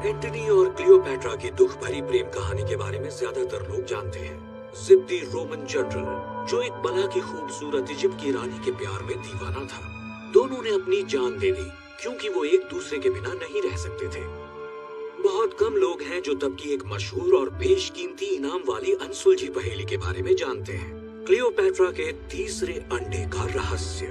Antony और Cleopatra की दुख भरी प्रेम कहानी के बारे में ज्यादातर लोग जानते हैं। जिद्दी रोमन जनरल जो एक बला की खूबसूरत इजिप्ट की रानी के प्यार में दीवाना था। दोनों ने अपनी जान दे दी क्योंकि वो एक दूसरे के बिना नहीं रह सकते थे। बहुत कम लोग हैं जो तब की एक मशहूर और बेशकीमती इनाम वाली अनसुलझी पहेली के बारे में जानते हैं, क्लियोपैट्रा के तीसरे अंडे का रहस्य।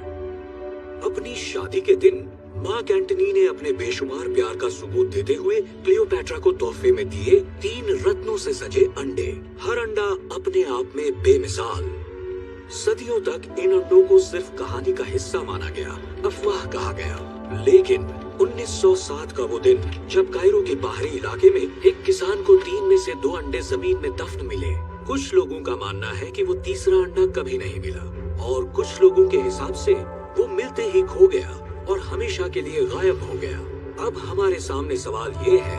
अपनी शादी के दिन मार्क एंटनी ने अपने बेशुमार प्यार का सबूत देते हुए क्लियोपैट्रा को तोहफे में दिए 3 रत्नों से सजे अंडे। हर अंडा अपने आप में बेमिसाल। सदियों तक इन अंडों को सिर्फ कहानी का हिस्सा माना गया, अफवाह कहा गया। लेकिन 1907 का वो दिन जब कायरो के बाहरी इलाके में एक किसान को 3 में से 2 अंडे जमीन में दफन मिले। कुछ लोगों का मानना है कि वो तीसरा अंडा कभी नहीं मिला और कुछ लोगों के हिसाब से वो मिलते ही खो गया और हमेशा के लिए गायब हो गया। अब हमारे सामने सवाल ये है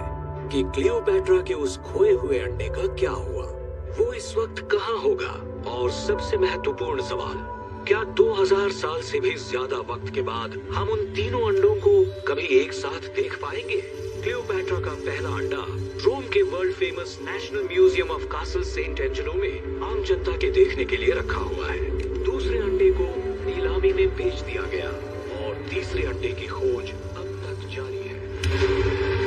कि क्लियोपैट्रा के उस खोए हुए अंडे का क्या हुआ, वो इस वक्त कहाँ होगा? और सबसे महत्वपूर्ण सवाल, क्या 2000 साल से भी ज्यादा वक्त के बाद हम उन तीनों अंडों को कभी एक साथ देख पाएंगे? क्लियोपैट्रा का पहला अंडा रोम के world famous national museum of Castel Sant'Angelo में आम जनता के देखने के लिए रखा हुआ है। दूसरे अंडे को नीलामी में बेच दिया गया और तीसरे अंडे की खोज अब तक जारी है।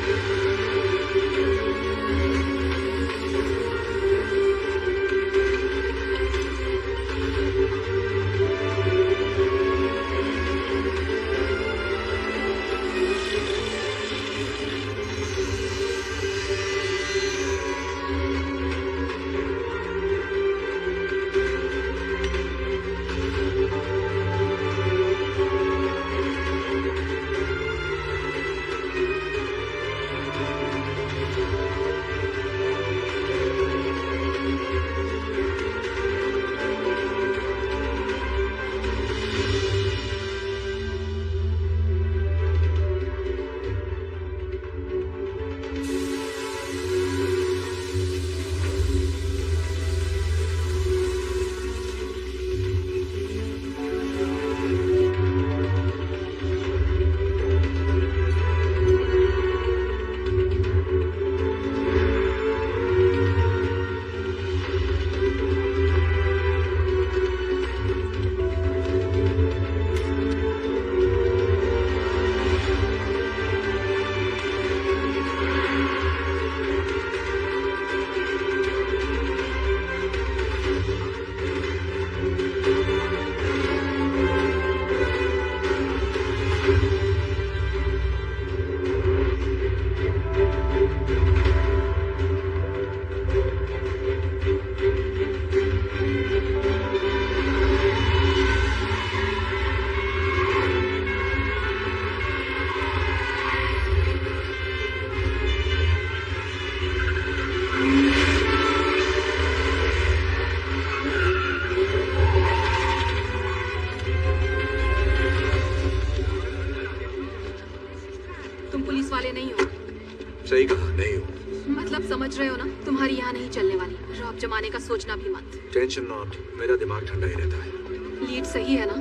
सही कहा, नहीं हूँ। मतलब समझ रहे हो ना, तुम्हारी यहाँ नहीं चलने वाली। रॉब जमाने का सोचना भी मत। टेंशन नॉट, मेरा दिमाग ठंडा ही रहता है। लीड सही है ना?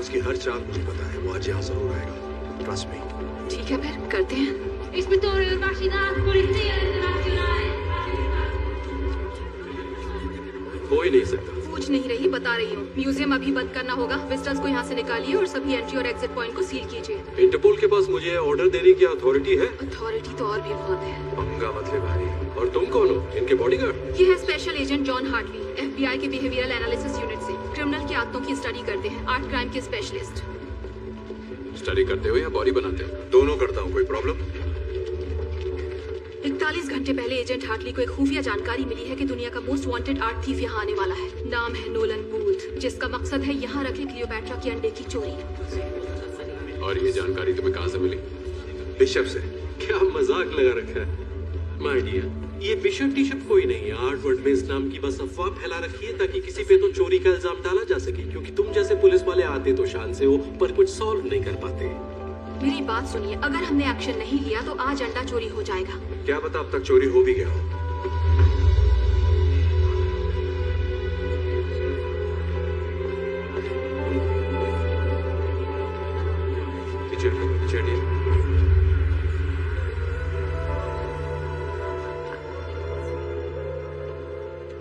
उसकी हर चाल मुझे पता है, वो आज यहाँ जरूर आएगा। Trust me. ठीक है फिर करते हैं। हो ही नहीं सकता। पूछ नहीं रही, बता रही हूँ। म्यूजियम अभी बंद करना होगा। विजिटर्स को यहाँ से निकालिए और सभी एंट्री और एग्जिट पॉइंट को सील कीजिए। इंटरपोल के पास मुझे ऑर्डर देने की अथॉरिटी है? अथॉरिटी तो और भी बहुत है। पंगा मत ले भाई। और तुम कौन हो? इनके बॉडीगार्ड? ये है special agent John Hartley, FBI के बिहेवियरल एनालिसिस यूनिट से। क्रिमिनल की आदतों की स्टडी करते हैं, आर्ट क्राइम के स्पेशलिस्ट। स्टडी करते हो या बॉडी बनाते हो? दोनों करता हूँ। कोई प्रॉब्लम? 41 घंटे पहले एजेंट हार्टली को एक खुफिया जानकारी मिली है कि दुनिया का मोस्ट वांटेड आर्ट थीफ यहाँ आने वाला है। नाम है नोलन बूथ, जिसका मकसद है यहाँ रखे क्लियोपैट्रा के अंडे की चोरी। और ये जानकारी तुम्हें कहाँ से मिली? बिशप से। क्या मजाक लगा रखा है माय डियर। ये बिशप टिशप कोई नहीं है। आर्ट वर्ल्ड में इस नाम की बस अफवाह फैला रखी है ताकि किसी पे तो चोरी का इल्जाम डाला जा सके, क्योंकि तुम जैसे पुलिस वाले आते तो शान से हो पर कुछ सॉल्व नहीं कर पाते। मेरी बात सुनिए, अगर हमने एक्शन नहीं लिया तो आज अंडा चोरी हो जाएगा। क्या पता अब तक चोरी हो भी गया हो।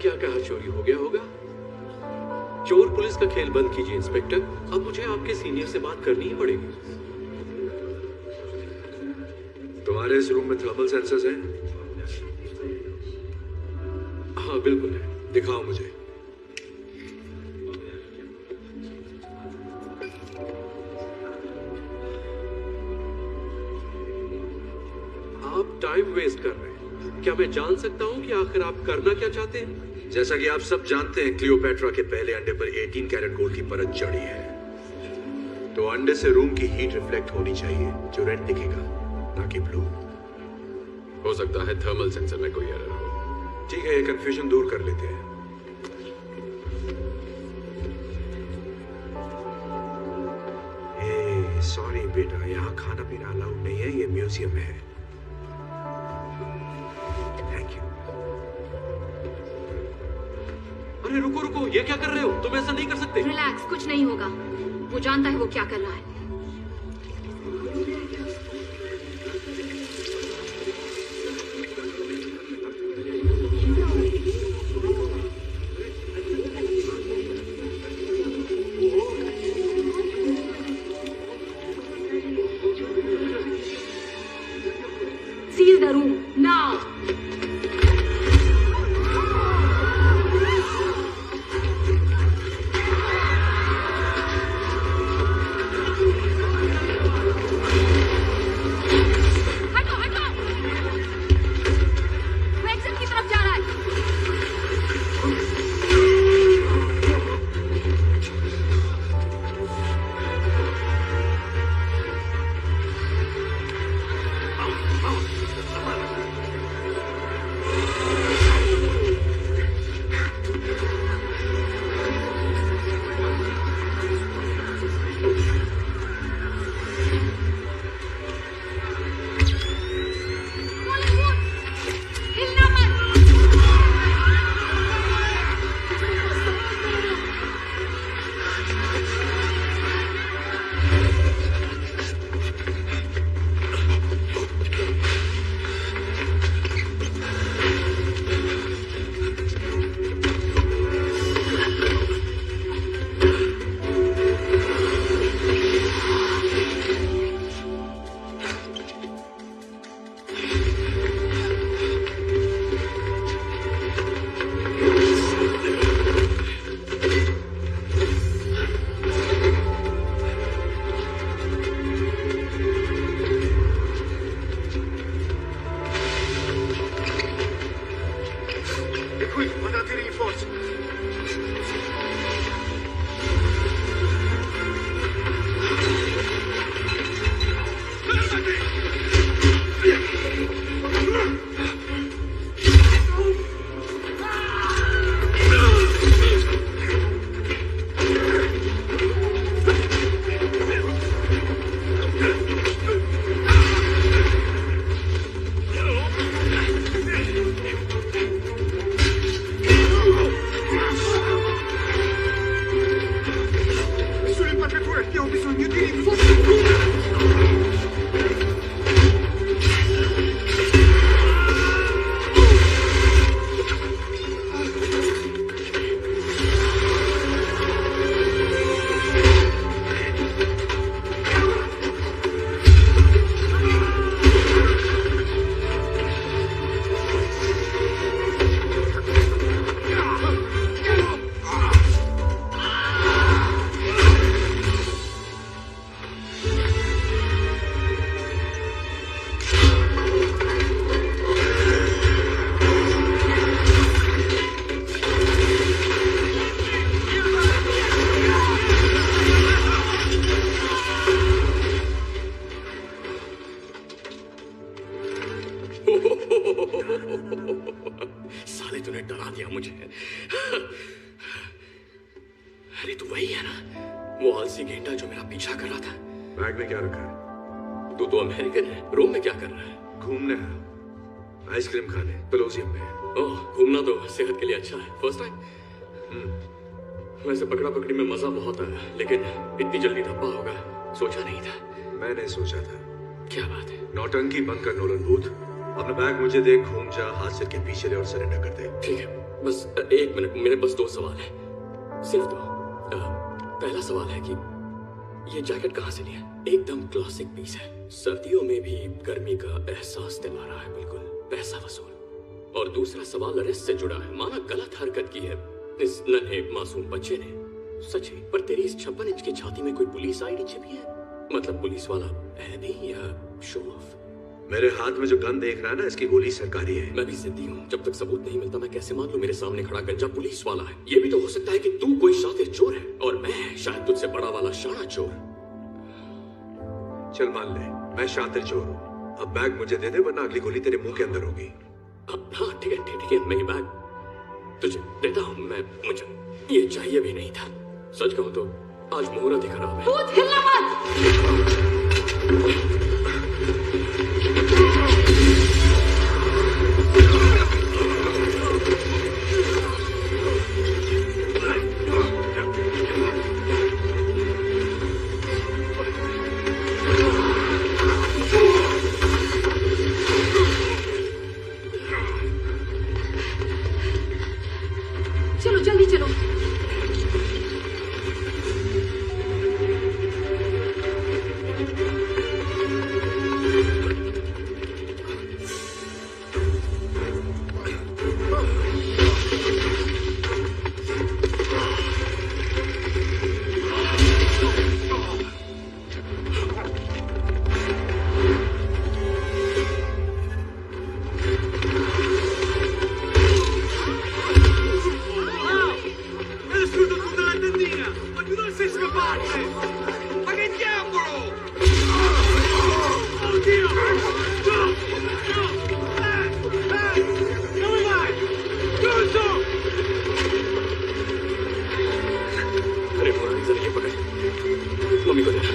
क्या कहा चोरी हो गया होगा? चोर पुलिस का खेल बंद कीजिए इंस्पेक्टर। अब मुझे आपके सीनियर से बात करनी ही पड़ेगी। तुम्हारे इस रूम में थर्मल सेंसर्स हैं? हाँ बिल्कुल है। दिखाओ मुझे। आप टाइम वेस्ट कर रहे हैं। क्या मैं जान सकता हूं कि आखिर आप करना क्या चाहते हैं? जैसा कि आप सब जानते हैं, क्लियोपेट्रा के पहले अंडे पर 18 कैरेट गोल्ड की परत चढ़ी है। तो अंडे से रूम की हीट रिफ्लेक्ट होनी चाहिए, जो रेड दिखेगा, ना कि ब्लू। हो सकता है थर्मल सेंसर में कोई एरर हो। ठीक है, ये कंफ्यूजन दूर कर लेते हैं। सॉरी बेटा, यहाँ खाना पीना अलाउड नहीं है, ये म्यूजियम है। Thank you. अरे रुको रुको, ये क्या कर रहे हो? तुम ऐसा नहीं कर सकते। रिलैक्स, कुछ नहीं होगा। वो जानता है वो क्या कर रहा है। Seal the room now. साले तूने डरा दिया मुझे। अरे तू वही है ना, वो आलसी गेंडा जो मेरा पीछा कर रहा था। बैग में क्या रखा है? तू तो अमेरिकन है, रोम में क्या कर रहा है? घूमने है, आइसक्रीम खाने, कोलोसियम में। ओह, घूमना तो सेहत के लिए अच्छा है। First time? वैसे पकड़ा पकड़ी में मजा बहुत आया, लेकिन इतनी जल्दी धब्बा होगा सोचा नहीं था। मैंने सोचा था। क्या बात है? नौटंकी बंद कर नोलन बूथ। अपना बैग मुझे दे, घूम जा, हाथ सिर के पीछे ले और सरेंडर कर दे। ठीक है। बस एक मिनट, मेरे बस 2 सवाल है, सिर्फ 2। पहला सवाल है कि ये जैकेट कहाँ से लिया? एकदम क्लासिक पीस है, सर्दियों में भी गर्मी का एहसास दिला रहा है, बिल्कुल पैसा वसूल। और दूसरा सवाल अरेस्ट से जुड़ा है। माना गलत हरकत की है इस नन्हे मासूम बच्चे ने, सच है, पर तेरी इस 56 इंच की छाती में कोई पुलिस आईडी छिपी है? मतलब पुलिस वाला है भी या शो ऑफ? मेरे हाथ में जो गन देख रहा है ना, इसकी गोली सरकारी है। मैं भी जिद्दी हूँ, जब तक सबूत नहीं मिलता मैं कैसे मान लूं मेरे सामने खड़ा गंजा पुलिस वाला है? ये भी तो हो सकता है कि तू कोई शातिर चोर है और मैं शायद तुझसे बड़ा वाला शाना चोर। चल मान ले मैं शातिर चोर हूँ। अब बैग मुझे दे दे, वरना अगली गोली तेरे मुंह के अंदर होगी। हाँ ठीक है, मैं ये बैग तुझे देता हूँ। मुझे ये चाहिए भी नहीं था। सच कहूँ तो आज मुहूर्त ही खराब है। भूत, हिलना मत। चलो जल्दी चलो। अरे पुरानी जरा ये पकड़, मम्मी को देना।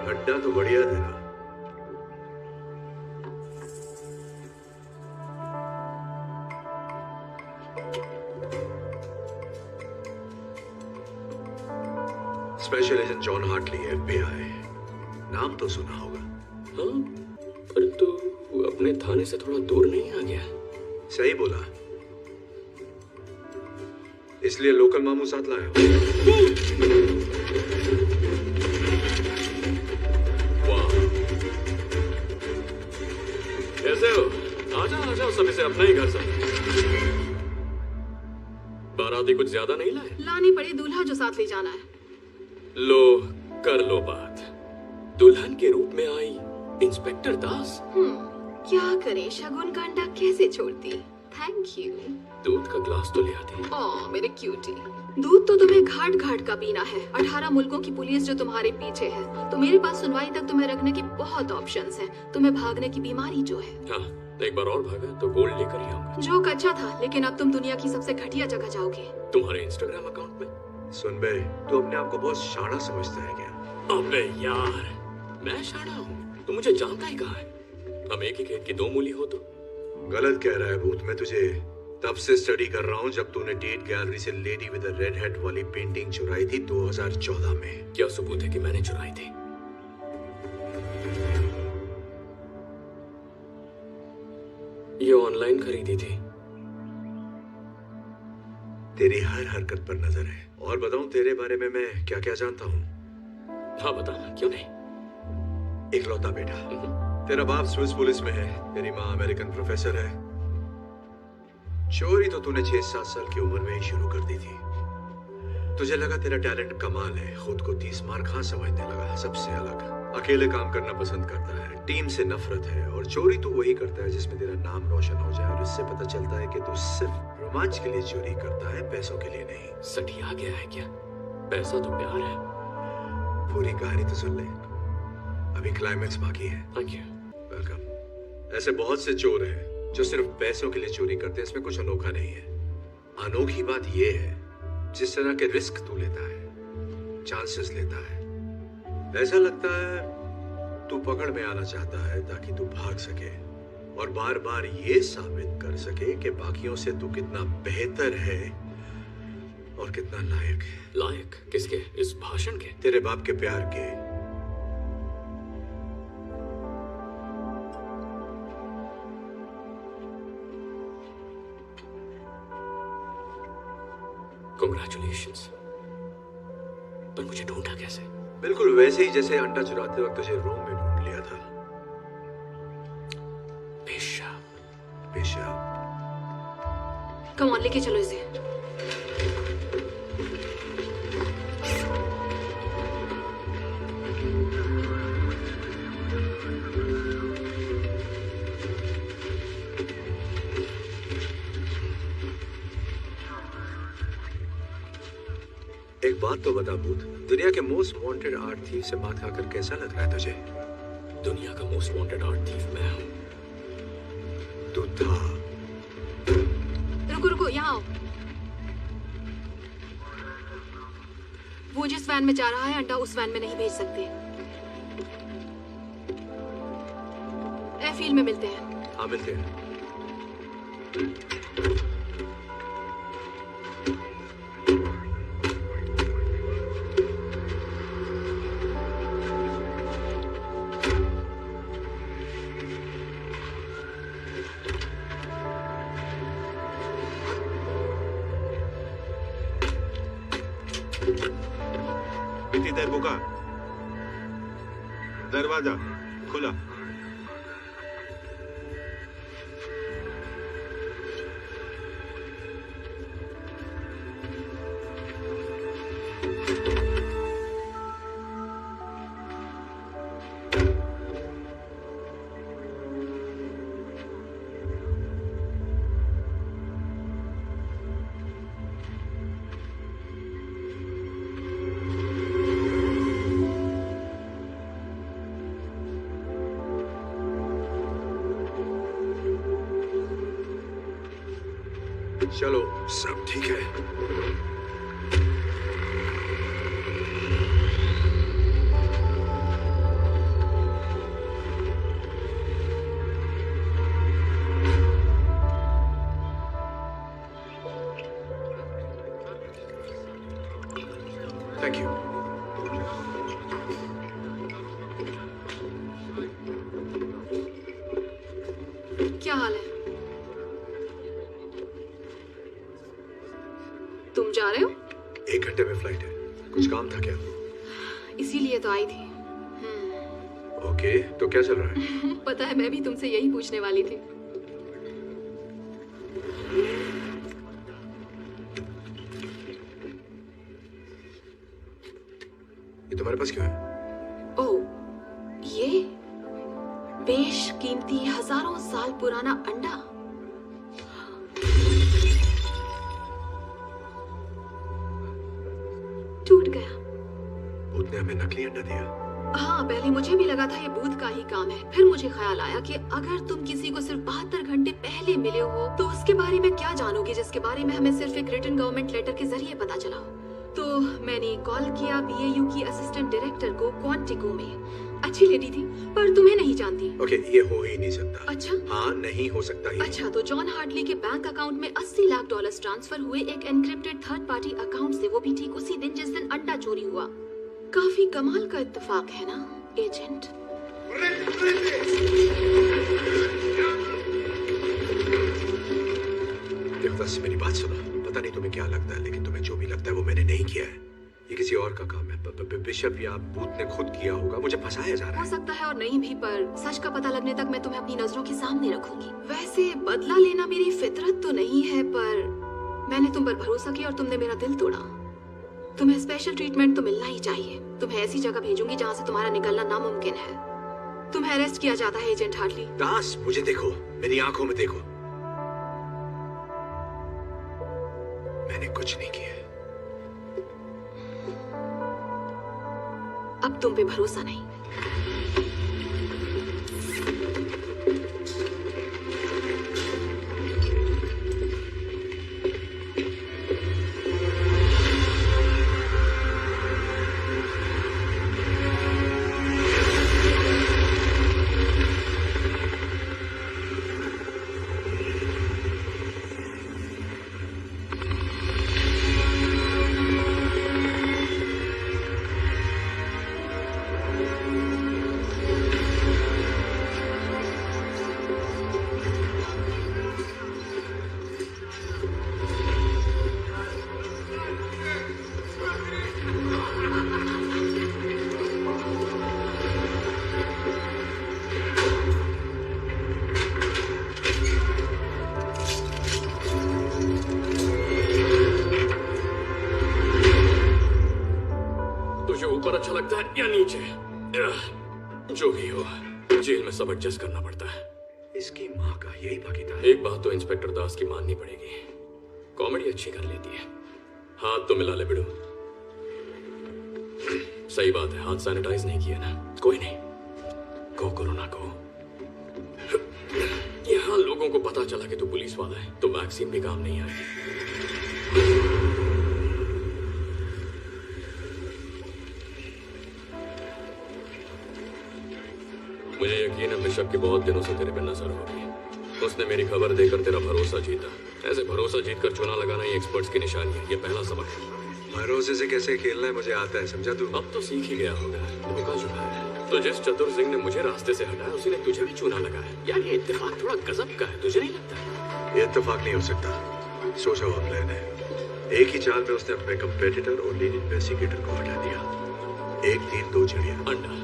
अड्डा तो बढ़िया तेरा। Special agent John Hartley, FBI। नाम तो सुना होगा। हाँ, पर तू अपने थाने से थोड़ा दूर नहीं आ गया? सही बोला, इसलिए लोकल मामू साथ लाया हूं। कैसे हो? आजा सभी से अपना ही घर समझ। बाराती कुछ ज्यादा नहीं लाए? लानी पड़ी दूल्हा जो साथ ले जाना है। लो कर लो बात। दुल्हन के रूप में आई इंस्पेक्टर दास। क्या करे, शगुन का अंडा कैसे छोड़ती। Thank you. दूध का ग्लास तो ले आती। ओह मेरे क्यूटी, दूध तो तुम्हें घाट घाट का पीना है। 18 मुल्कों की पुलिस जो तुम्हारे पीछे है, तो मेरे पास सुनवाई तक तुम्हें रखने के बहुत ऑप्शंस हैं। तुम्हें भागने की बीमारी जो है। हाँ एक बार और भागा तो गोल्ड लेकर ही आऊंगा। जोक अच्छा था, लेकिन अब तुम दुनिया की सबसे घटिया जगह जाओगे। तुम्हारे इंस्टाग्राम अकाउंट में? सुन बे, तू अपने आप को बहुत शाना समझता है क्या? अबे यार, मैं शाना हूँ? तू मुझे जानता ही कहाँ है? हम एक ही खेत की दो मूली हो तो। गलत कह रहा है भूत। मैं तुझे तब से स्टडी कर रहा हूँ जब तूने टेट गैलरी से लेडी विद रेड हेड वाली पेंटिंग चुराई थी 2014 में। क्या सबूत है कि मैंने चुराई थी? ये ऑनलाइन खरीदी थी। तेरी हर हरकत पर नजर है। और बताऊं तेरे बारे में मैं क्या क्या जानता हूँ? हाँ बताना, क्यों नहीं। इकलौता बेटा। तेरा बाप स्विस पुलिस में है, तेरी माँ अमेरिकन प्रोफेसर है। चोरी तो तूने 6-7 साल की उम्र में ही शुरू कर दी थी। तुझे लगा तेरा टैलेंट कमाल है, खुद को 30 मार खां समझने लगा। सबसे अलग, अकेले काम करना पसंद करता है, टीम से नफरत है। और चोरी तू वही करता है जिसमें तेरा नाम रोशन हो जाए। और इससे पता चलता है कि तू सिर्फ रोमांच के लिए चोरी करता है, पैसों के लिए नहीं। सठिया गया है क्या? पैसा तो प्यार है। पूरी कहानी तो सुन ले, अभी क्लाइमेक्स बाकी है। Thank you. वेलकम। ऐसे बहुत से चोर हैं जो सिर्फ पैसों के लिए चोरी करते हैं। इसमें कुछ अनोखा नहीं है। अनोखी बात यह है जिस तरह के रिस्क तू लेता है, चांसेस लेता है। ऐसा लगता है तू पकड़ में आना चाहता है ताकि तू भाग सके और बार बार ये साबित कर सके कि बाकियों से तू कितना बेहतर है और कितना लायक है। लायक किसके? इस भाषण के? तेरे बाप के प्यार के। Congratulations। पर मुझे ढूंढा कैसे? बिल्कुल वैसे ही जैसे अंडा चुराते वक्त तुझे रोम में ढूंढ लिया था। पेशाब। पेशाब। कम ऑन, लेके चलो इसे। एक बात तो बता भूत, दुनिया के मोस्ट वांटेड आर्ट थीफ से बात खाकर कैसा लग रहा है तुझे? दुनिया का मोस्ट वांटेड आर्ट थीफ मैं हूँ। तू था। रुको रुको, यहाँ आओ। वो जिस वैन में जा रहा है, अंडा उस वैन में नहीं भेज सकते। एयरफील्ड में मिलते हैं। हाँ मिलते हैं। कितनी देर रुका? दरवाजा खुला। चलो, सब ठीक है। Thank you. क्या हाल है? तुम जा रहे हो? 1 घंटे में फ्लाइट है। कुछ काम था क्या? इसीलिए तो आई थी। ओके, तो क्या चल रहा है? पता है, मैं भी तुमसे यही पूछने वाली थी। ये तुम्हारे पास क्यों है? ओह, ये बेशकीमती हजारों साल पुराना अंडा। टूट गया। भूत ने हमें नकली अंडा दिया। हाँ, पहले मुझे भी लगा था ये भूत का ही काम है। फिर मुझे ख्याल आया कि अगर तुम किसी को सिर्फ 72 घंटे पहले मिले हो तो उसके बारे में क्या जानोगे जिसके बारे में हमें सिर्फ एक रिटन गवर्नमेंट लेटर के जरिए पता चला। तो मैंने कॉल किया BAU की असिस्टेंट डायरेक्टर को क्वांटिको में। अच्छी लेडी थी पर तुम्हें नहीं जानती। ओके, ये हो ही नहीं सकता। अच्छा, हाँ, नहीं हो सकता ही। अच्छा, तो जॉन हार्टली के बैंक अकाउंट में $80 लाख ट्रांसफर हुए एक एनक्रिप्टेड थर्ड पार्टी अकाउंट से, वो भी ठीक उसी दिन जिस दिन अंडा चोरी हुआ। काफी कमाल का इत्तेफाक है ना एजेंट? देवदास, मेरी बात सुनो। पता नहीं तुम्हें क्या लगता है, लेकिन तुम्हें जो भी लगता है वो मैंने नहीं किया है। ये किसी और का काम है। बिशप या भूत ने खुद किया होगा। मुझे फंसाया जा रहा हो है। सकता है और नहीं भी, पर सच का पता लगने तक मैं तुम्हें अपनी नजरों के सामने रखूंगी। वैसे बदला लेना मेरी फितरत तो नहीं है, पर मैंने तुम पर भरोसा किया और तुमने मेरा दिल तोड़ा। तुम्हें स्पेशल ट्रीटमेंट तो मिलना ही चाहिए। तुम्हें ऐसी जगह भेजूंगी जहाँ से तुम्हारा निकलना नामुमकिन है। तुम्हें अरेस्ट किया जाता है एजेंट हार्टली। दास, मुझे देखो, मेरी आंखों में देखो। मैंने कुछ नहीं किया। अब तुम पे भरोसा नहीं। अच्छा लगता है या नीचे, जो भी हो, जेल में सब एडजस्ट करना पड़ता है। इसकी माँ का यही भागीदार। एक बात तो इंस्पेक्टर दास की माननी पड़ेगी, कॉमेडी अच्छी कर लेती है। हाथ तो मिला ले बिड़ू। सही बात है, हाथ सैनिटाइज नहीं किया ना। कोई नहीं, को कोरोना को। यहाँ लोगों को पता चला कि तू पुलिस वाला है तो वैक्सीन भी काम नहीं आएगी। मुझे यकीन है बिशप की बहुत दिनों से तेरे पे नजर होगी। उसने मेरी खबर देकर तेरा भरोसा जीता। ऐसे भरोसा जीतकर चुना लगाना ही एक्सपर्ट्स की निशानी है। ये पहला सबक है। भरोसे से कैसे खेलना है मुझे आता है, समझा तू? अब तो सीख ही गया होगा। धोखा चुका है तो जिस चतुर सिंह ने मुझे रास्ते से हटाया उसी ने तुझे भी चुना लगाया। यार ये इत्तेफाक थोड़ा गजब का है, तुझे नहीं लगता? ये इत्तेफाक नहीं हो सकता, सोचा हुआ प्लान है। एक ही चाल में उसने अपने कंपेटिटर और लीड इन्वेस्टिगेटर को हटा दिया। एक तीर दो चिड़िया। अंडा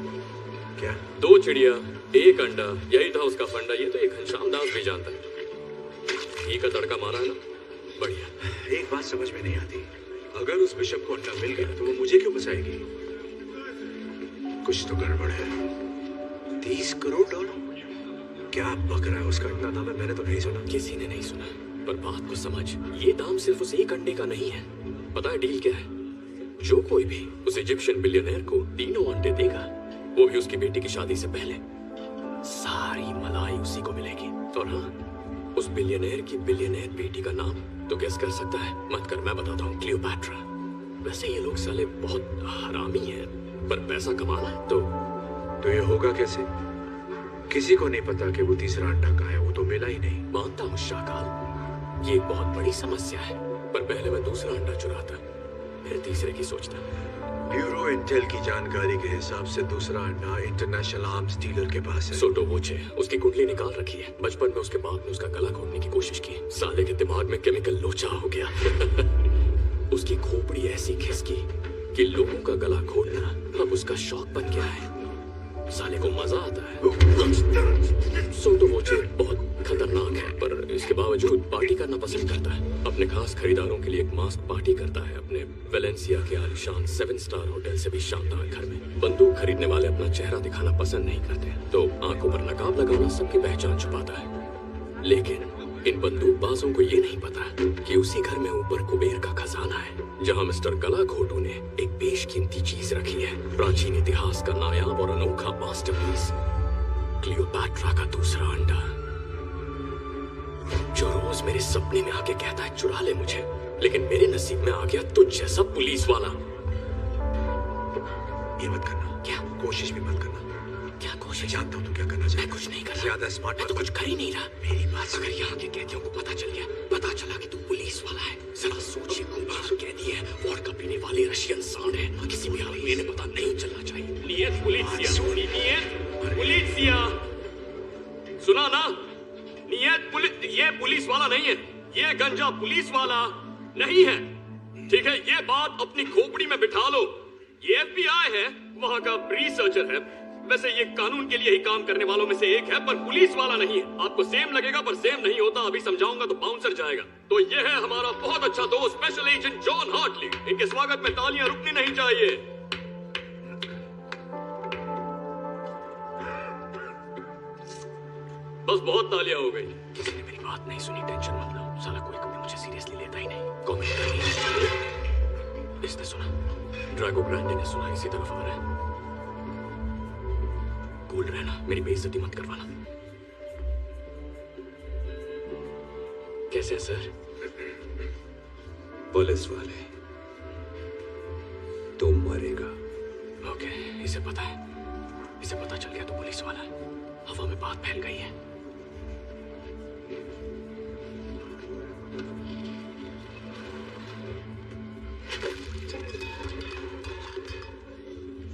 क्या? दो चिड़िया एक अंडा, यही था उसका फंडा। ये तो एक घनश्याम दास भी जानता है। घी का तड़का मारा है ना, बढ़िया। एक बात समझ में नहीं आती, अगर उस बिशप को अंडा मिल गया तो वो मुझे क्यों बचाएगी? कुछ तो गड़बड़ है। 30 करोड़ डॉलर? क्या बक रहा है? उसका इतना दाम है, मैंने तो नहीं सुना। किसी ने नहीं सुना, पर बात को समझ। ये दाम सिर्फ उस एक अंडे का नहीं है। पता है डील क्या है? जो कोई भी उस इजिप्शियन बिलियनर को 3 अंडे देगा, वो भी उसकी बेटी की शादी से पहले, सारी मलाई उसी को मिलेगी। और हाँ, उस बिलियनर की बिलियनर बेटी का नाम तो गेस कर सकता है? मत कर, मैं बताता हूँ, क्लियोपैट्रा। वैसे ये लोग साले बहुत हरामी हैं, पर पैसा कमाना है तो ये होगा कैसे? किसी को नहीं पता कि वो तीसरा अंडा कहाँ है, वो तो मिला ही नहीं। मानता हूँ शाकाल, ये एक बहुत बड़ी समस्या है, पर पहले मैं दूसरा अंडा चुराता, फिर तीसरे की सोचता। ब्यूरो इंटेल की जानकारी के हिसाब से दूसरा अंडा इंटरनेशनल आर्म्स डीलर के पास है। सोटो वोचे, उसकी कुंडली निकाल रखी है। बचपन में उसके बाप ने उसका गला घोटने की कोशिश की, साले के दिमाग में केमिकल लोचा हो गया। उसकी खोपड़ी ऐसी खिसकी कि लोगों का गला घोटना अब उसका शौक बन गया है। साले को मजा आता है। सोटो वोचे बहुत खतरनाक है, पर इसके बावजूद पार्टी करना पसंद करता है। अपने खास खरीदारों के लिए एक मास्क पार्टी करता है अपने वेलेंसिया के आलीशान 7 स्टार होटल से भी शानदार घर में। बंदूक खरीदने वाले अपना चेहरा दिखाना पसंद नहीं करते, तो आंखों पर नकाब लगाना सबकी पहचान छुपाता है। लेकिन इन बंदूकबाजों को ये नहीं पता कि उसी घर में ऊपर कुबेर का खजाना है। जहां मिस्टर गलाघोटू ने एक बेशकीमती चीज रखी है, प्राचीन इतिहास का नायाब और अनोखा मास्टरपीस, क्लियोपैट्रा का दूसरा अंडा, जो रोज मेरे सपने में आके कहता है चुरा ले मुझे, लेकिन मेरे नसीब में आ गया तुझ जैसा पुलिस वाला। ये मत करना। क्या? कोशिश भी मत करना। क्या कोशिश? जानता हूँ तू क्या करना चाहता है। मैं कुछ नहीं कर रहा। ज्यादा स्मार्ट मैं तो कुछ कर ही नहीं रहा। मेरी बात अगर यहाँ के कैदियों को पता चल गया, पता चला कि तू पुलिस वाला है, जरा सोचिए, खूंखार कैदी है, वोडका पीने वाले रशियन सांड है, किसी भी हाल में इन्हें पता नहीं चलना चाहिए। नियत पुलिसिया, सुना ना? नियत ये पुलिस वाला नहीं है, ये गंजा पुलिस वाला नहीं है, ठीक है? ये बात अपनी खोपड़ी में बिठा लो। ये FBI है, वहाँ का रिसर्चर है, वैसे ये कानून के लिए ही काम करने वालों में से एक है, पर पुलिस वाला नहीं है। आपको सेम लगेगा पर सेम नहीं होता, अभी समझाऊंगा तो बाउंसर जाएगा। तो ये है हमारा बहुत अच्छा दोस्त स्पेशल एजेंट जॉन हार्टली। इनके स्वागत में तालियां रुकनी नहीं चाहिए। बस बहुत तालियां हो गई। किसी ने मेरी बात नहीं सुनी, टेंशन मत लो, साला कोई कभी मुझे सीरियसली लेता ही नहीं। कमेंट कर नहीं। इसने सुना, ड्रैगो ग्रांडे ने सुना, इसी तरफ आ रहा है। कूल रहना, मेरी बेइज्जती मत करवाना। कैसे है सर? पुलिस वाले, तुम मरेगा। ओके, इसे पता है, इसे पता चल गया तो पुलिस वाला है। हवा में बात फैल गई है।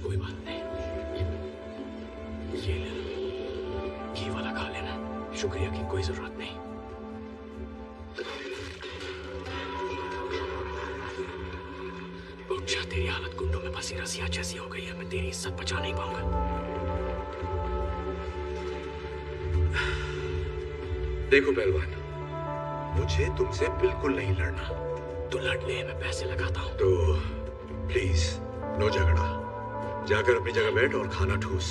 कोई बात नहीं, ये ले लो, घी वाला खा लेना, शुक्रिया की कोई जरूरत नहीं। उठ जा, तेरी हालत गुंडों में फंसी रसिया जैसी हो गई है, मैं तेरी इज्जत बचा नहीं पाऊंगा। देखो पहलवान, मुझे तुमसे बिल्कुल नहीं लड़ना। तो लड़ ले, मैं पैसे लगाता हूँ। तो प्लीज नो झगड़ा, जाकर अपनी जगह बैठ और खाना ठूस।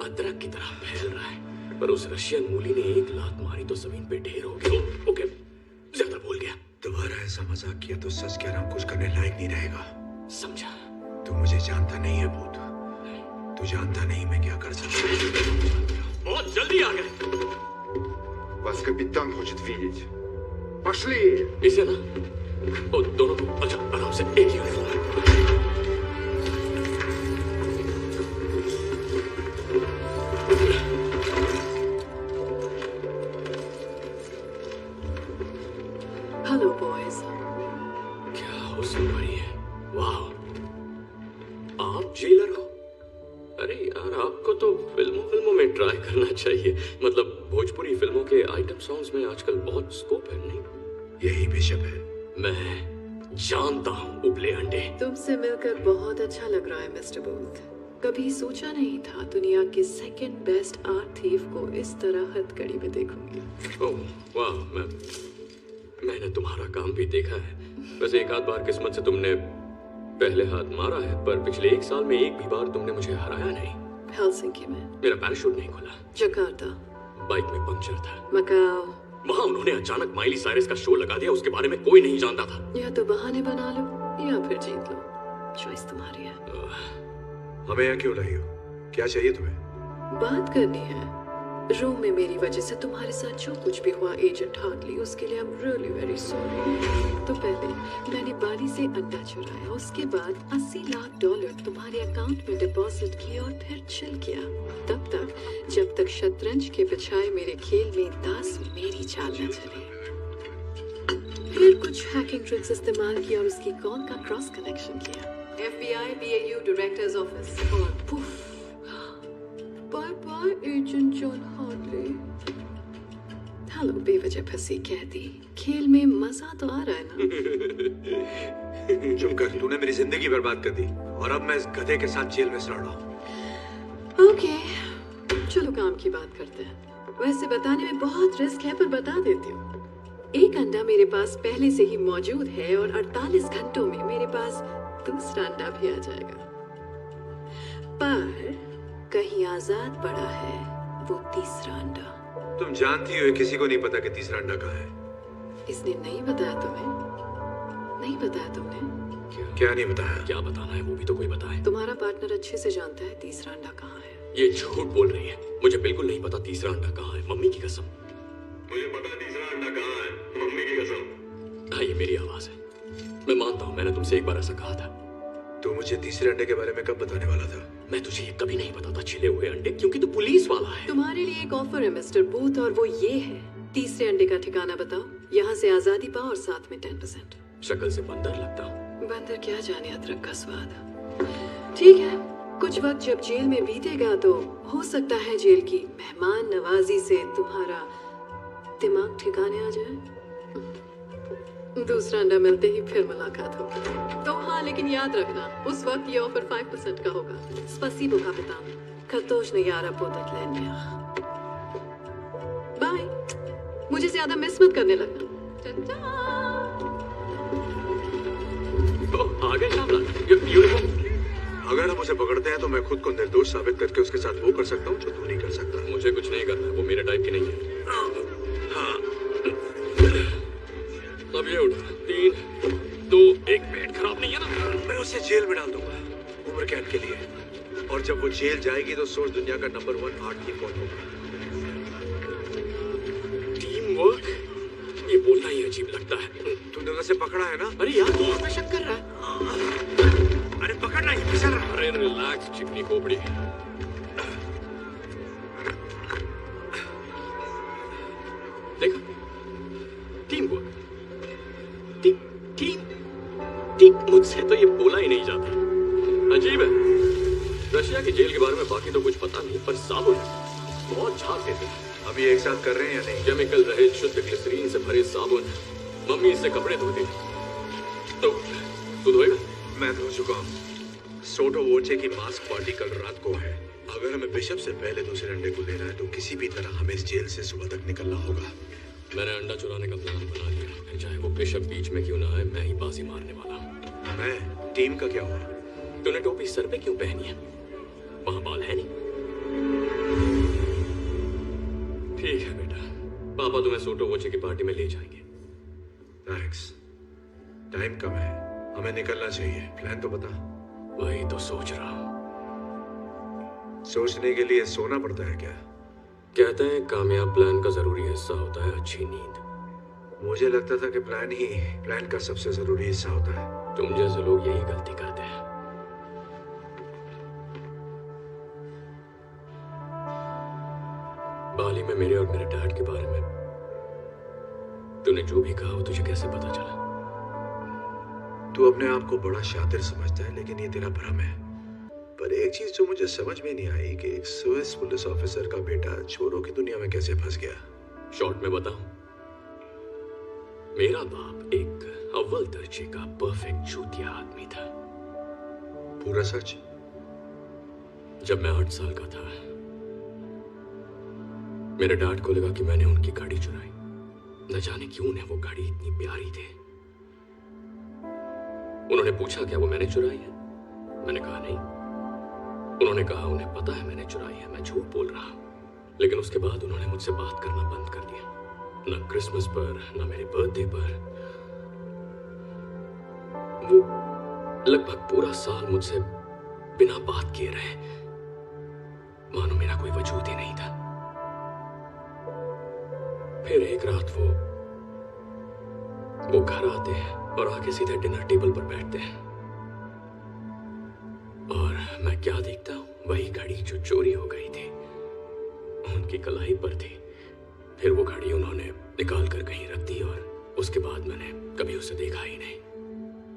अदरक की तरह फैल रहा है, पर उस रशियन मूली ने एक लात मारी तो जमीन पे ढेर हो गई। ओके, ज्यादा बोल गया। दोबारा ऐसा मजाक किया तो सच कह रहा हूं, कुछ करने लायक नहीं रहेगा। समझा? तू मुझे जानता नहीं है भूत, तू जानता नहीं मैं क्या कर सकता हूं। बहुत जल्दी आ गए। Вас капитан хочет видеть. Пошли! इसे ना, ओ, दोनों को अच्छा आराम से, एक यूनिफॉर्म। Hello boys. क्या हुस्न भरी है, वाह। आप जेलर हो? अरे यार, आपको तो फिल्मों में ट्राई करना चाहिए। मतलब भोजपुरी फिल्मों के आइटम सॉन्ग्स में आजकल बहुत स्कोप है, नहीं? यही बिशप है। मैं जानता हूँ उबले अंडे। तुमसे मिलकर बहुत अच्छा लग रहा है मिस्टर बूथ। कभी सोचा नहीं था दुनिया के सेकंड बेस्ट आर्ट थीफ को इस तरह हथकड़ी में देखूंगी। ओह वाह, मैंने तुम्हारा काम भी देखा है। वैसे एक आध बार किस्मत से तुमने पहले हाथ मारा है, पर पिछले 1 साल में एक भी बार तुमने मुझे हराया नहीं। हेलसिंकी में मेरा पैराशूट नहीं खुला, जकार्ता, बाइक में पंक्चर था, मकाओ। वहाँ उन्होंने अचानक माइली साइरस का शो लगा दिया, उसके बारे में कोई नहीं जानता था। या तो बहाने बना लो या फिर जीत लो, चॉइस तुम्हारी है। हमें यहाँ क्यों लाई हो? क्या चाहिए तुम्हें? बात करनी है। रूम में मेरी वजह से तुम्हारे साथ जो कुछ भी हुआ एजेंट हार्टली, उसके लिए I am really very sorry. तो पहले मैंने बाली से अंडा चुराया, उसके बाद $80 लाख तुम्हारे अकाउंट में डिपॉजिट किया और फिर चिल किया, तब तक जब तक शतरंज के बजाय मेरे खेल में दास मेरी चाल न चले। फिर कुछ हैकिंग ट्रिक्स इस्तेमाल किया और उसकी कॉल का क्रॉस कनेक्शन किया। FBI BAU डायरेक्टर्स ऑफिस और poof, bye bye agent John Hartley. Hello बेवजह फंसी कैदी, खेल में मजा तो आ रहा है ना? चुप कर, तूने मेरी जिंदगी बर्बाद कर दी और अब मैं इस गधे के साथ जेल में सड़ रहा हूँ। ओके, चलो काम की बात करते हैं। वैसे बताने में बहुत रिस्क है, पर बता देती हूँ। एक अंडा मेरे पास पहले से ही मौजूद है और 48 घंटों में मेरे पास दूसरा अंडा भी आ जाएगा। पर कहीं आजाद पड़ा है वो तीसरा अंडा। तुम जानती हो किसी को नहीं पता कि तीसरा अंडा कहाँ है। इसने नहीं बताया तुम्हें? नहीं बताया तुमने? क्या नहीं बताया? क्या बताना है वो भी तो कोई बताए। तुम्हारा पार्टनर अच्छे से जानता है तीसरा अंडा कहाँ है। ये झूठ बोल रही है, मुझे बिल्कुल नहीं पता तीसरा अंडा कहाँ है, मम्मी की कसम। मुझे पता तीसरा अंडा कहाँ है, मम्मी की कसम। हाँ, ये मेरी आवाज है। मैं मानता हूँ मैंने तुमसे एक बार ऐसा कहा था। तू मुझे तीसरे अंडे के बारे में कब बताने वाला था? मैं तुझे ये कभी नहीं बताता छिले हुए अंडे, क्योंकि तू पुलिस वाला है। तुम्हारे लिए एक ऑफर है मिस्टर बूथ, और वो ये है, तीसरे अंडे का ठिकाना बताओ, यहाँ से आजादी पाओ और साथ में 10%। शक्ल से बंदर लगता हूँ। बंदर क्या जाने अदरक का स्वाद। ठीक है, कुछ वक्त जब जेल में बीतेगा तो हो सकता है जेल की मेहमान नवाजी से तुम्हारा दिमाग ठिकाने आ जाए। दूसरा अंडा मिलते ही फिर मुलाकात होगी। तो हाँ, लेकिन याद रखना उस वक्त ये ऑफर 5% का होगा। Spasibo, Kapitan. Kartoshne Yara Potat Lenja। Bye. मुझे ज्यादा मिस मत करने लगना। आ गए शामलाल, यूनिफॉर्म। अगर हम उसे पकड़ते हैं तो मैं खुद को निर्दोष साबित करके उसके साथ वो कर सकता हूँ जो तू नहीं कर सकता। मुझे कुछ नहीं करना है, वो मेरे टाइप की नहीं है। अब ये उठा, 3, 2, 1, पेट खराब नहीं है ना? मैं उसे जेल में डाल दूंगा उम्र कैद के लिए, और जब वो जेल जाएगी तो सोच दुनिया का नंबर 1 आर्ट फॉर्म होगा। टीम वर्क, ये बोलना ही अजीब लगता है। तूने उसे पकड़ा है ना? अरे यार, तू मुझ पे शक कर रहा है। अरे पकड़ना ही फिसल रहा। अरे रिलैक्स चिकनी खोपड़ी। देखा, टीम वर्क, टीम मुझसे तो ये बोला ही नहीं जाता। अजीब है। रशिया की जेल के बारे में बाकी तो कुछ पता नहीं, पर साबुन बहुत झाग देते हैं। हम ये एक साथ कर रहे हैं या नहीं? केमिकल रहित शुद्ध ग्लिसरीन से भरे साबुन, मम्मी इससे कपड़े धोती। तो तू धोएगा? मैं धो चुका हूँ। सोटो वोचे की मास्क पार्टी कल रात को है। अगर हमें बिशप से पहले दूसरे अंडे को लेना है तो किसी भी तरह हमें इस जेल से सुबह तक निकलना होगा। मैंने अंडा चुराने का प्लान बना लिया, फिर चाहे वो बिशप बीच में क्यों ना आए, मैं ही बाजी मारने वाला हूँ। मैं टीम का क्या हुआ? तूने टोपी सर पे क्यों पहनी है? वहां बाल है नहीं? ठीक है बेटा, पापा तुम्हें सोटो वोचे की पार्टी में ले जाएंगे। थैंक्स। टाइम कम है, हमें निकलना चाहिए। प्लान तो बता। वही तो सोच रहा हूँ। सोचने के लिए सोना पड़ता है क्या? कहते हैं कामयाब प्लान का जरूरी हिस्सा होता है अच्छी नींद। मुझे लगता था कि प्लान का सबसे जरूरी हिस्सा होता है। तुम जैसे लोग यही गलती करते हैं। बाली में मेरे और मेरे डैड के बारे में तूने जो भी कहा वो तुझे कैसे पता चला? तू अपने आप को बड़ा शातिर समझता है, लेकिन ये तेरा भ्रम है। पर एक चीज जो मुझे समझ में नहीं आई कि एक स्विस पुलिस ऑफिसर का बेटा चोरों की दुनिया में कैसे फंस गया। शॉर्ट में बताऊं, मेरा बाप एक अव्वल दर्जे का परफेक्ट चूतिया आदमी था। पूरा सच? जब मैं 8 साल का था, मेरे डैड को लगा कि मैंने उनकी गाड़ी चुराई। न जाने क्यों उन्हें वो गाड़ी इतनी प्यारी थी। उन्होंने पूछा क्या वो मैंने चुराई है? मैंने कहा नहीं। उन्होंने कहा उन्हें पता है मैंने चुराई है, मैं झूठ बोल रहा हूं। लेकिन उसके बाद उन्होंने मुझसे बात करना बंद कर दिया। न क्रिसमस पर, न मेरे बर्थडे पर। वो लगभग पूरा साल मुझसे बिना बात किए रहे, मानो मेरा कोई वजूद ही नहीं था। फिर एक रात वो घर आते हैं और आके सीधे डिनर टेबल पर बैठते हैं, और मैं क्या देखता हूं, वही घड़ी जो चोरी हो गई थी उनकी कलाई पर थी। फिर वो घड़ी उन्होंने निकाल कर कहीं रख दी, और उसके बाद मैंने कभी उसे देखा ही नहीं।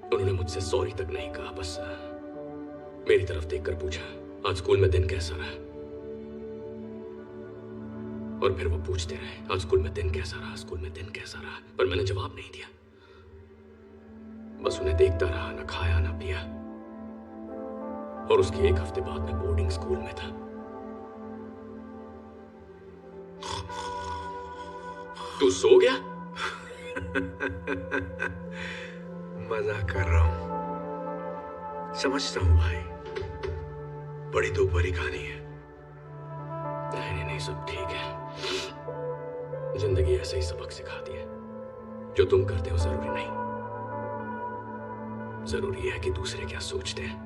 उन्होंने मुझसे सॉरी तक नहीं कहा, बस मेरी तरफ देखकर पूछा, आज स्कूल में दिन कैसा रहा? और फिर वो पूछते रहे, आज स्कूल में दिन कैसा रहा, स्कूल में दिन कैसा रहा? पर मैंने जवाब नहीं दिया, बस उन्हें देखता रहा, ना खाया ना पिया। और उसके 1 हफ्ते बाद मैं बोर्डिंग स्कूल में था। तू सो गया? मजाक कर रहा हूं। समझता हूं भाई, बड़ी दोपहरी कहानी है। नहीं, सब ठीक है। जिंदगी ऐसे ही सबक सिखाती है। जो तुम करते हो जरूरी नहीं, जरूरी है कि दूसरे क्या सोचते हैं।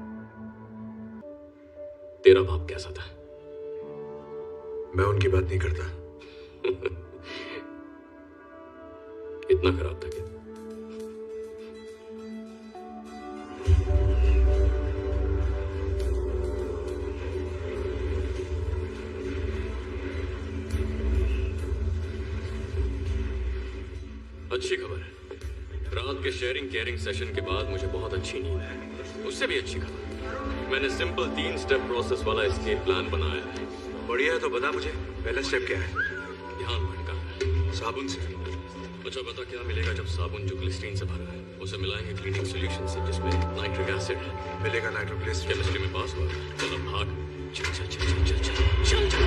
तेरा बाप कैसा था? मैं उनकी बात नहीं करता। इतना खराब था क्या? अच्छी खबर है। रात के शेयरिंग केयरिंग सेशन के बाद मुझे बहुत अच्छी नींद है। उससे भी अच्छी खबर, मैंने सिंपल 3 स्टेप प्रोसेस वाला एस्केप प्लान बनाया है। बढ़िया है, तो बता मुझे पहला स्टेप क्या है? ध्यान भटका साबुन से। अच्छा बता, क्या मिलेगा जब साबुन जो ग्लिसरीन से भरा है उसे मिलाएंगे क्लीनिंग सॉल्यूशन से जिसमें नाइट्रिक एसिड है? मिलेगा नाइट्रोग्लिसरीन। केमिस्ट्री में पास हुआ? चल अब भाग। चल चल चल चल चल चल चल चल।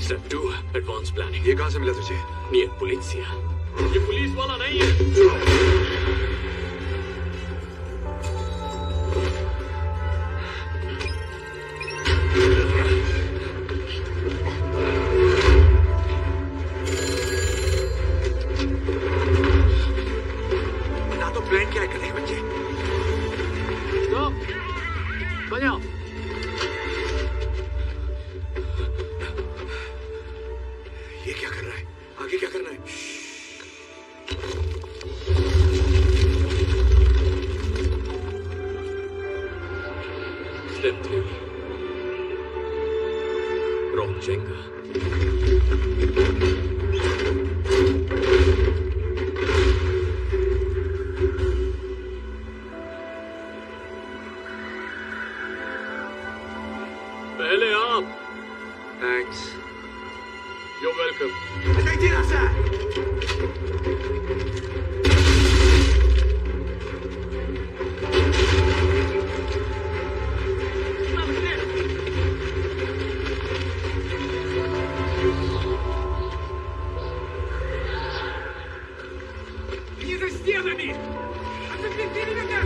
Step 2, advanced planning. ये कहाँ से मिला तुझे? Niet policia. ये पुलिस वाला नहीं है। ना तो प्लान क्या है करने बच्चे? Stop. बजाओ। ये क्या कर रहा है? आगे क्या करना है? Step 3, rock Jenga. पहले आप। Thanks. You're welcome. Не за стенами! Отопили меня!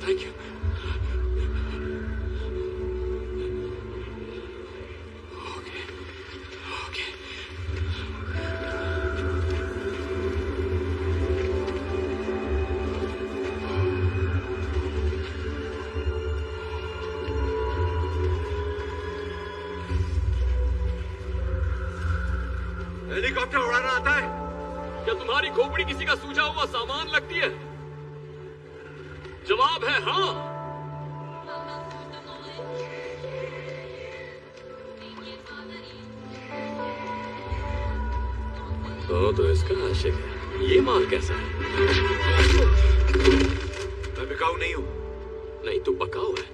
Thank you. Okay. Helicopter उड़ाना आता है? क्या तुम्हारी खोपड़ी किसी का सूझा हुआ सामान लगती है? जवाब है हाँ। तो इसका आशिक है। ये माल कैसा है? मैं बिकाऊ नहीं हूँ। नहीं, तू पकाऊ है।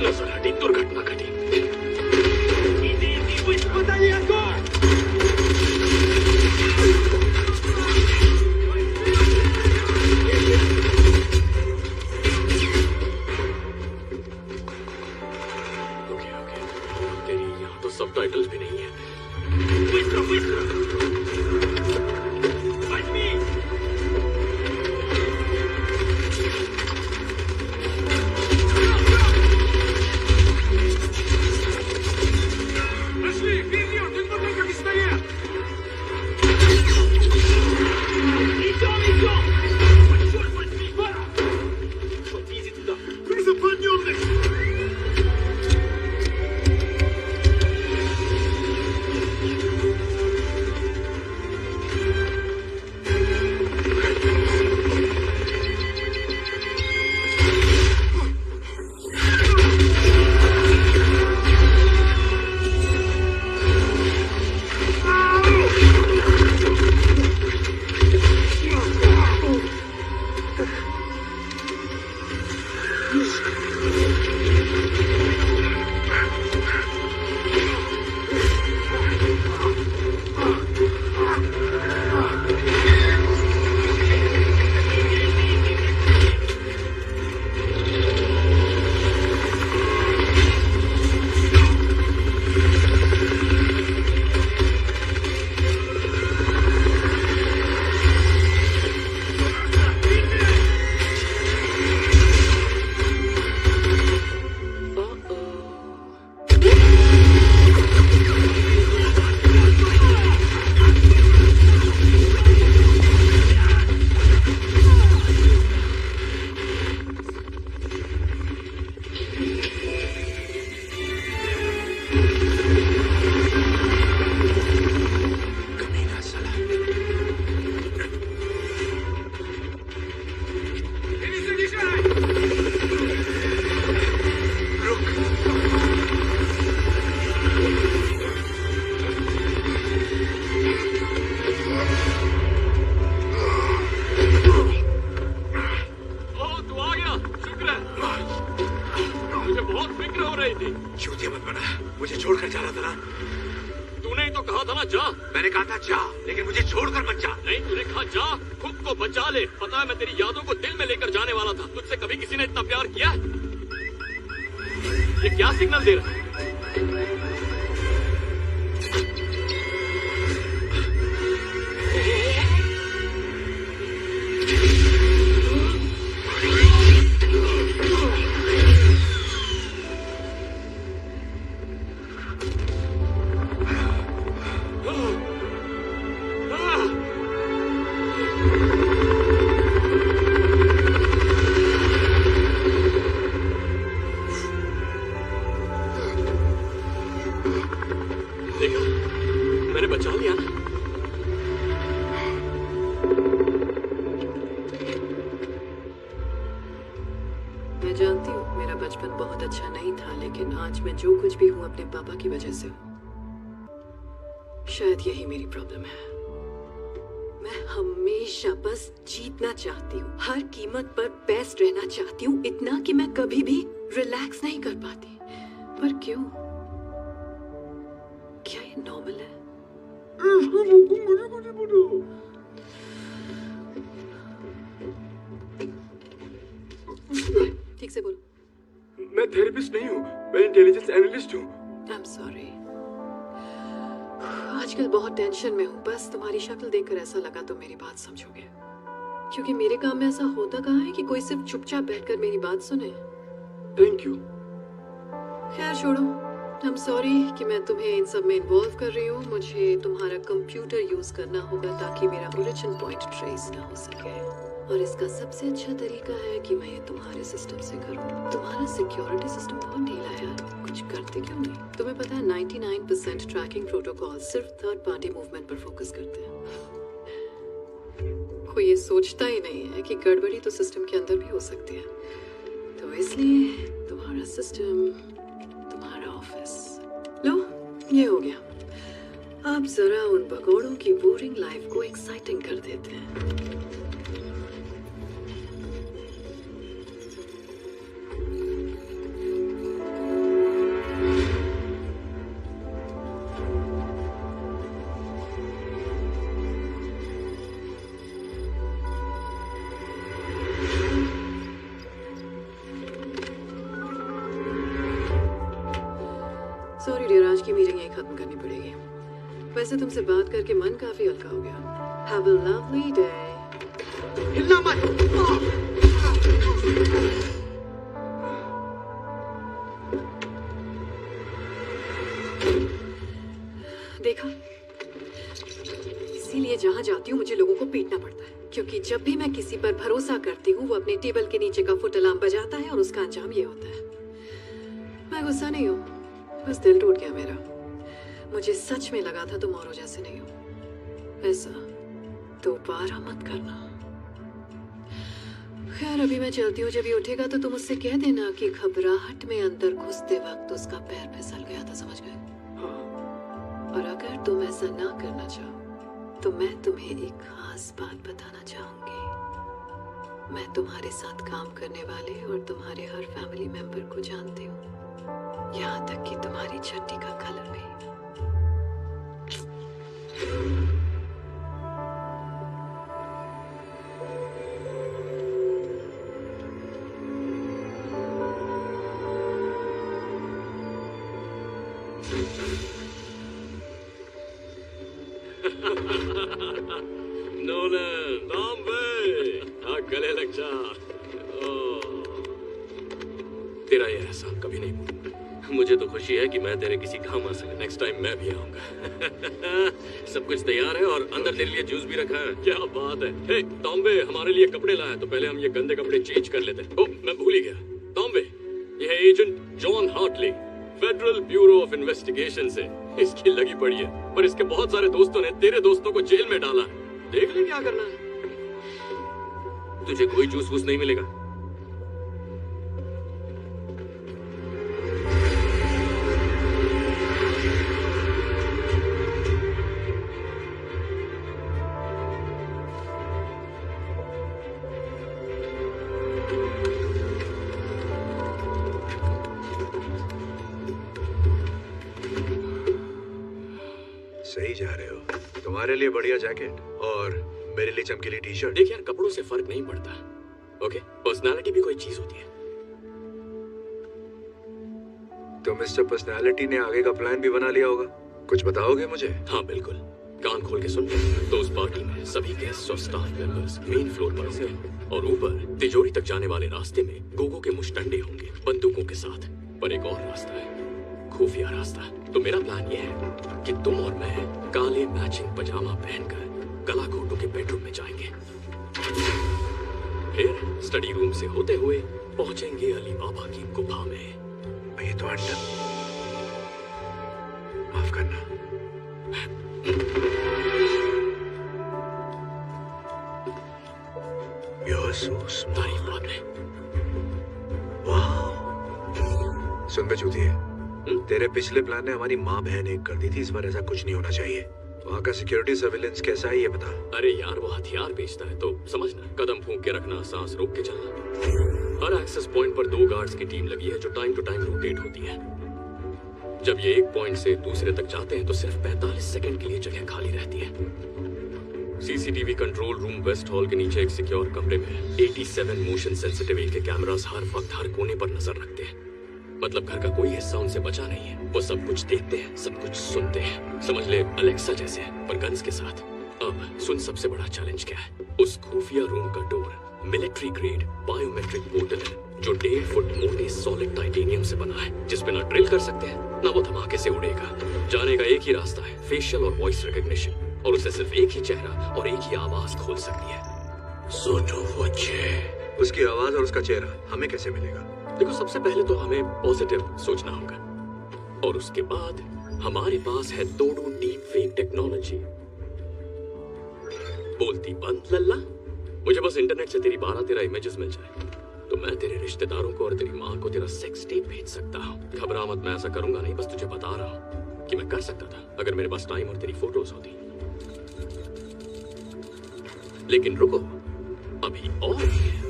नजर हटी, दुर्घटना घटी। कहा था ना जा। मैंने कहा था जा, लेकिन मुझे छोड़कर मत जा। नहीं, तूने कहा जा, खुद को बचा ले। पता है मैं तेरी यादों को दिल में लेकर जाने वाला था। तुझसे कभी किसी ने इतना प्यार किया? ये क्या सिग्नल दे रहा है? मैं जानती हूँ मेरा बचपन बहुत अच्छा नहीं था, लेकिन आज मैं जो कुछ भी हूँ अपने पापा की वजह से हूँ। शायद यही मेरी प्रॉब्लम है। मैं हमेशा बस जीतना चाहती हूँ, हर कीमत पर बेस्ट रहना चाहती हूँ, इतना कि मैं कभी भी रिलैक्स नहीं कर पाती। पर क्यों? क्या ये नॉर्मल है? ठीक से बोलो। मैं थेरेपिस्ट नहीं हूँ, मैं इंटेलिजेंस एनालिस्ट हूँ। I'm sorry। आजकल बहुत टेंशन में हूँ। बस तुम्हारी शक्ल देखकर ऐसा लगा तो मेरी बात समझोगे, क्योंकि मेरे काम में ऐसा होता कहाँ है कि कोई सिर्फ चुपचाप बैठकर मेरी बात सुने। Thank you. खैर छोड़ो। I'm sorry कि मैं तुम्हें इन सब में इन्वॉल्व कर रही हूँ। मुझे तुम्हारा कंप्यूटर यूज करना होगा ताकि मेरा ओरिजिन पॉइंट ट्रेस ना हो सके, और इसका सबसे अच्छा तरीका है कि मैं ये तुम्हारे सिस्टम से करूँ। तुम्हारा सिक्योरिटी सिस्टम बहुत ढीला है यार, कुछ करते क्यों नहीं? तुम्हें पता है 99% ट्रैकिंग प्रोटोकॉल सिर्फ थर्ड पार्टी मूवमेंट पर फोकस करते हैं। कोई ये सोचता ही नहीं है कि गड़बड़ी तो सिस्टम के अंदर भी हो सकती है। तो इसलिए तुम्हारा सिस्टम, तुम्हारा ऑफिस, लो ये हो गया। अब जरा उन भगोड़ों की बोरिंग लाइफ को एक्साइटिंग कर देते हैं। सॉरी डियर, आज की मीटिंग यही खत्म करनी पड़ेगी। वैसे तुमसे बात करके मन काफी हल्का हो गया। Have a lovely day. हिलना मत। देखा, इसीलिए जहां जाती हूँ मुझे लोगों को पीटना पड़ता है, क्योंकि जब भी मैं किसी पर भरोसा करती हूँ वो अपने टेबल के नीचे का फुट अलार्म बजाता है और उसका अंजाम ये होता है। मैं गुस्सा नहीं हूँ, बस दिल टूट गया मेरा। मुझे सच में लगा था तुम औरों जैसे नहीं हो। ऐसा दोबारा मत करना। खैर अभी मैं चलती हूँ। जब ये उठेगा तो तुम उससे कह देना कि घबराहट में अंदर घुसते वक्त उसका पैर फिसल गया था, समझ गए? और अगर तुम ऐसा ना करना चाहो तो मैं तुम्हें एक खास बात बताना चाहूंगी। मैं तुम्हारे साथ काम करने वाले और तुम्हारे हर फैमिली मेंबर को जानती हूँ, यहाँ तक कि तुम्हारी चड्डी का कलर भी। नोलन, बॉम्बे, गले लग जा। तेरा ये एहसान कभी नहीं भूलूंगा। मुझे तो खुशी है कि मैं तेरे किसी काम आ सका। नेक्स्ट टाइम मैं भी आऊंगा। सब कुछ तैयार है और अंदर तेरे लिए जूस भी रखा है। क्या बात है। हे टॉम्बे, हमारे लिए कपड़े लाया, तो पहले हम ये गंदे कपड़े चेंज कर लेते हैं। ओह, मैं भूल ही गया। टॉम्बे, ये है agent John Hartley, federal bureau of investigation से। इसकी लगी पड़ी है, पर इसके बहुत सारे दोस्तों ने तेरे दोस्तों को जेल में डाला है। देख ले क्या करना है। तुझे कोई जूस वूस नहीं मिलेगा। सही ही जा रहे हो। तुम्हारे लिए बढ़िया जैकेट और मेरे लिए चमकीली टी शर्ट। देख यार, कपड़ों से फर्क नहीं पड़ता। ओके, पर्सनालिटी भी कोई चीज होती है। तो मिस्टर पर्सनालिटी ने आगे का प्लान भी बना लिया होगा, कुछ बताओगे मुझे? हाँ बिल्कुल, कान खोल के सुन। तो उस पार्टी में सभी गेस्ट और स्टाफ मेंबर्स मेन फ्लोर पर होंगे और ऊपर तिजोरी तक जाने वाले रास्ते में गोगो के मुश्तंडे होंगे बंदूकों के साथ। पर एक और रास्ता है, खुफिया रास्ता। तो मेरा प्लान ये है कि तुम और मैं काले मैचिंग पजामा पहनकर गला घोटों के बेडरूम में जाएंगे, फिर स्टडी रूम से होते हुए पहुंचेंगे अली बाबा की गुफा में। ये तो अंडा, माफ करना। तारीफ बाद में। वाह, सुन बे चूतिए, तेरे पिछले प्लान ने हमारी माँ बहन एक कर दी थी। इस बार ऐसा कुछ नहीं होना चाहिए। वहाँ का सिक्योरिटी सर्विलेंस कैसा है ये बता। अरे यार, वो हथियार बेचता है तो समझना, कदम फूंक के रखना, सांस रोक के चलना। हर एक्सेस पॉइंट पर 2 गार्ड्स की टीम लगी है जो टाइम टू टाइम रोटेट होती है। जब ये एक पॉइंट से दूसरे तक जाते हैं तो सिर्फ 45 सेकंड के लिए जगह खाली रहती है। CCTV control room west hall के नीचे एक सिक्योर कमरे में 87 मोशन सेंसिटिव के कैमरास हर वक्त हर कोने पर नजर रखते हैं। मतलब घर का कोई हिस्सा उनसे बचा नहीं है। वो सब कुछ देखते हैं, सब कुछ सुनते हैं। समझ ले अलेक्सा जैसे, पर गन्स के साथ। अब सुन, सबसे बड़ा चैलेंज क्या है। उस खुफिया रूम का door military grade biometric portal है जो 1.5 फुट मोटे सॉलिड टाइटेनियम से बना है, जिसपे ना ड्रिल कर सकते हैं ना वो धमाके से उड़ेगा। जाने का एक ही रास्ता है, फेशियल और वॉइस रिकॉग्निशन, और उसे सिर्फ एक ही चेहरा और एक ही आवाज खोल सकती है। सोटो वोचे। उसकी आवाज और उसका चेहरा हमें कैसे मिलेगा? देखो, सबसे पहले तो हमें पॉजिटिव सोचना होगा और उसके बाद हमारे पास है तोड़ू डीप फेक टेक्नोलॉजी। बोलती बंद लल्ला। मुझे बस इंटरनेट से तेरी 12-13 इमेजेस मिल जाए तो मैं तेरे रिश्तेदारों को और तेरी माँ को तेरा सेक्स टेप भेज सकता हूँ। घबरा मत, मैं ऐसा करूंगा नहीं, बस तुझे बता रहा हूँ कि मैं कर सकता था अगर मेरे पास टाइम और तेरी फोटोज होती। लेकिन रुको, अभी और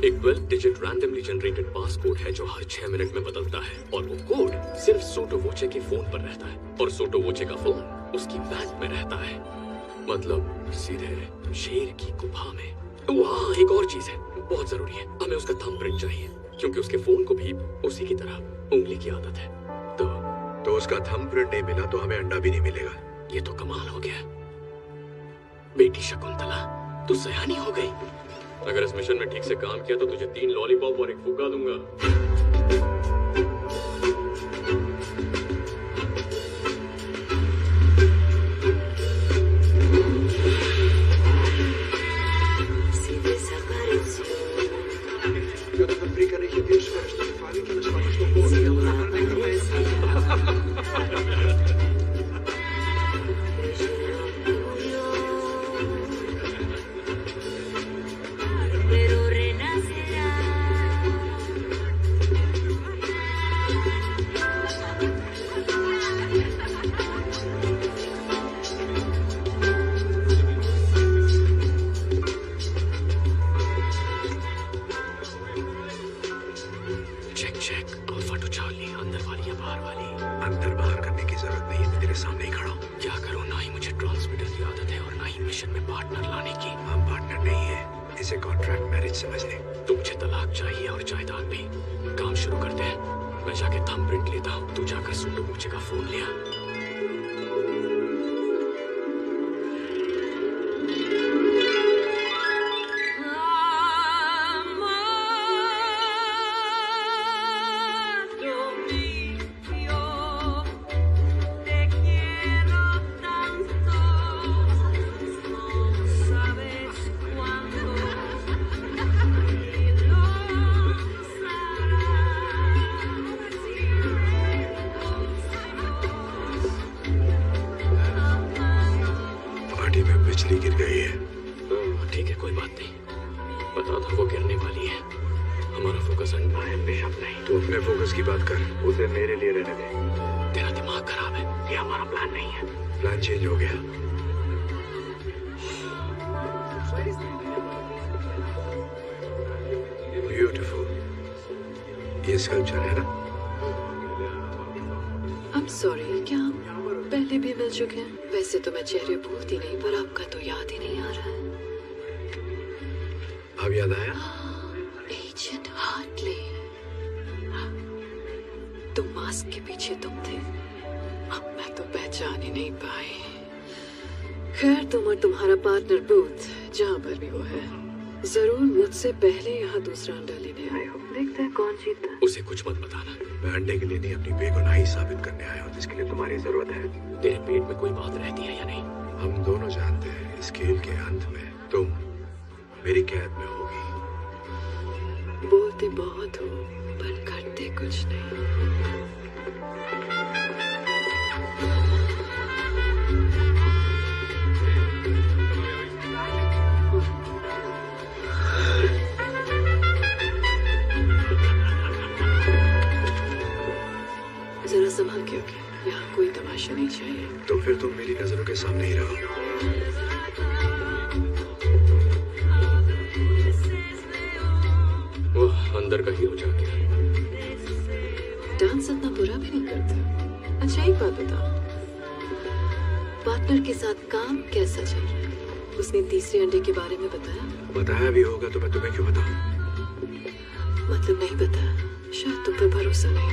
एक 12 डिजिट रैंडमली जनरेटेड पास कोड है जो हर 6 मिनट में बदलता है, और वो कोड सिर्फ सोटो वोचे के फोन पर रहता है और सोटो वोचे का फोन उसकी वैन में रहता है। मतलब सीधे शेर की गुफा में। वहाँ एक और चीज है, बहुत जरूरी है, हमें उसका थंबप्रिंट चाहिए क्योंकि उसके फोन को भी उसी की तरह उंगली की आदत है। तो उसका थंबप्रिंट नहीं मिला तो हमें अंडा भी नहीं मिलेगा। ये तो कमाल हो गया। बेटी शकुंतला, तू सयानी हो गई। अगर इस मिशन में ठीक से काम किया तो तुझे 3 लॉलीपॉप और 1 फुग्गा दूंगा। पहले भी मिल चुके हैं। वैसे तो मैं चेहरे भूलती नहीं, पर आपका तो याद ही नहीं आ रहा है। अब याद आया? एजेंट हार्टले, तुम मास्क के पीछे तुम थे। अब मैं तो पहचान ही नहीं पाई। खैर, तुम और तुम्हारा पार्टनर बूथ जहाँ पर भी वो है, जरूर मुझसे पहले यहाँ दूसरा अंडा लेने आए हो। देखते हैं कौन जीतता है। उसे कुछ मत बताना। मैं अंडे के लिए नहीं, अपनी बेगुनाही साबित करने आया हूँ, जिसके लिए तुम्हारी जरूरत है। तेरे पेट में कोई बात रहती है या नहीं? हम दोनों जानते हैं इस खेल के अंत में तुम मेरी कैद में होगी। बोलते बहुत हो पर करते कुछ नहीं। जरा संभल के होके, यहाँ कोई तमाशा नहीं चाहिए। तो फिर तुम मेरी नजरों के सामने ही रहो। वो अंदर का हीरो जाके डांस इतना बुरा भी नहीं करता। अच्छा, एक बात बताओ, पार्टनर के साथ काम कैसा चल रहा है? उसने तीसरे अंडे के बारे में बताया? बताया भी होगा तो मैं तुम्हें क्यों बताऊं? मतलब नहीं बताया, शायद तुम पर भरोसा नहीं।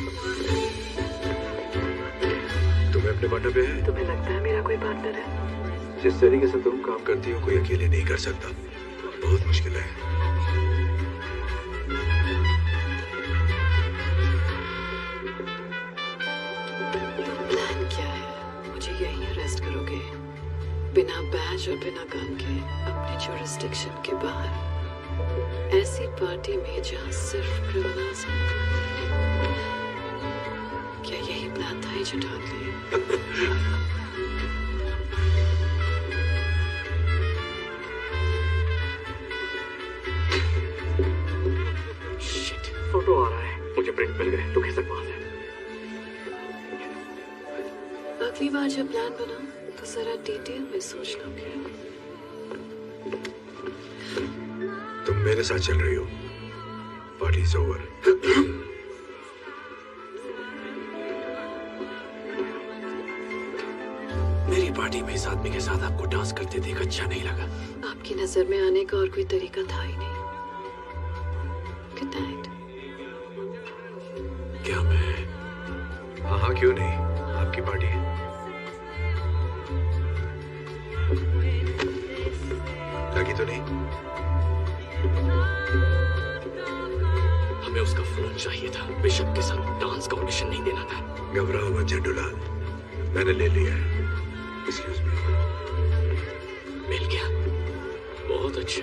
तुम्हें अपने पार्टनर पे है? तुम्हें लगता है मेरा कोई पार्टनर है? जिस तरीके से तुम काम करती हो कोई अकेले नहीं कर सकता। बहुत मुश्किल है। प्लान क्या है? मुझे यहीं अरेस्ट करोगे, बिना बैज और बिना गन के, अपने जुरिस्डिक्शन के बाहर, ऐसी पार्टी में जहां सिर्फ क्रिमिनल्स हैं? क्या यही प्लान था एजेंट हार्टले? शिट, फोटो आ रहा है। मुझे प्रिंट मिल गए। तू किसके पास है? अगली बार जब प्लान बनाओ तो जरा डिटेल में सोचना भी। तुम मेरे साथ चल रही हो। Party is over. मेरी पार्टी में इस आदमी के साथ आपको डांस करते देख अच्छा नहीं लगा। आपकी नजर में आने का और कोई तरीका था ही नहीं। Good night. क्या मैं? हाँ हाँ, क्यों नहीं, आपकी पार्टी है। लगी तो नहीं? हमें उसका फोन चाहिए था। बिशप के साथ डांस का ऑडिशन नहीं देना था। घबराओ मत झंडूलाल, मैंने ले लिया है। Excuse me. मिल गया। बहुत अच्छे।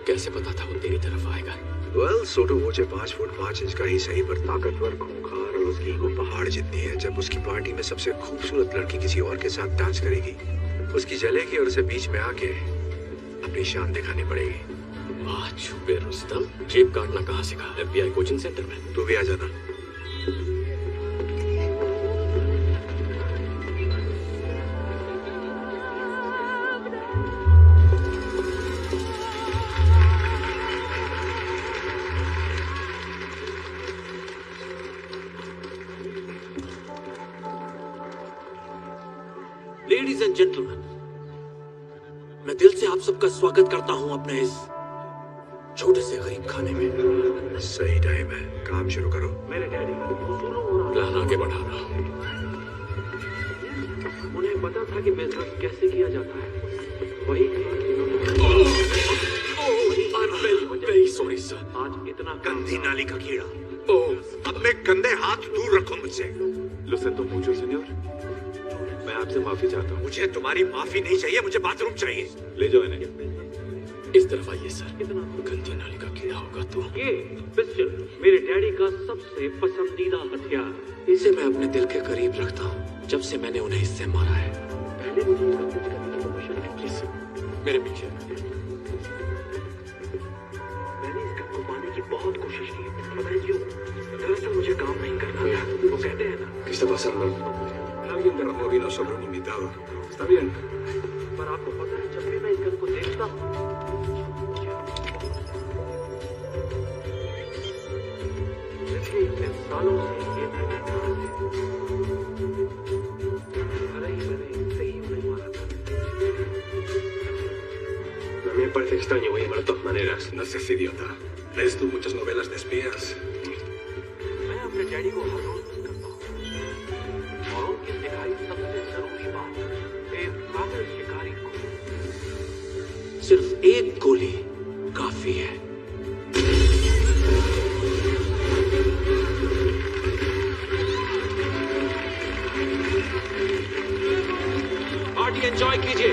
कैसे पता था वो तेरी तरफ आएगा? वेल, सोटो मुझे 5 फुट 5 इंच का ही सही, पर ताकतवर, खूंखार और उसकी ईगो पहाड़ जितनी है। जब उसकी पार्टी में सबसे खूबसूरत लड़की किसी और के साथ डांस करेगी, उसकी जलेगी और उसे बीच में आके अपनी शान दिखानी पड़ेगी। वाह छुपे रुस्तम, जेब काटना कहाँ सीखा? FBI कोचिंग सेंटर में। तू भी आ जाना। लेडीज एंड जेंटलमैन, मैं दिल से आप सबका स्वागत करता हूं अपने इस छोटे से गरीब खाने में। सही टाइम है, काम शुरू करो। मेरे डैडी प्लान आगे बढ़ा रहा हूँ। उन्हें पता था कि बिजनेस कैसे किया जाता है। वही वेरी सॉरी सर। आज इतना गंदी नाली का कीड़ा। ओह, अपने गंदे हाथ दूर रखो मुझसे। लुसेंटो तो पूछो सीनियर, मैं आपसे माफी चाहता हूँ। मुझे तुम्हारी माफी नहीं चाहिए, मुझे बाथरूम चाहिए। ले जाओ इन्हें। इस तरफ आइए सर। गंदी नाली का कीड़ा होगा तो। ये पिस्टल मेरे डैडी का सबसे पसंदीदा हथियार। इसे मैं अपने दिल के करीब रखता हूँ जब से मैंने उन्हें इससे मारा है। पहले मुझे इसका कुछ करने की परमिशन है प्लीज। मेरे पीछे। मैंने इस गन को पाने की बहुत कोशिश की, पता है क्यों? दरअसल मुझे काम नहीं करना था। वो कहते हैं ना, ¿Qué está pasando? Alguien derramó vino sobre un invitado. Está bien. पर आपको पता है जब भी मैं इस गन को देखता हूँ, पिछले इतने सालों से ये मैंने कहा है। अरे मैंने parece extraño, Weimar, de todas maneras. No seas idiota. ¿Lees tú muchas novelas de espías? मैं अपने डैडी को हर रोज मिस करता हूँ और उनकी सिखाई सबसे जरूरी बात एक काबिल शिकारी को सिर्फ एक गोली काफी है। पार्टी एंजॉय कीजिए।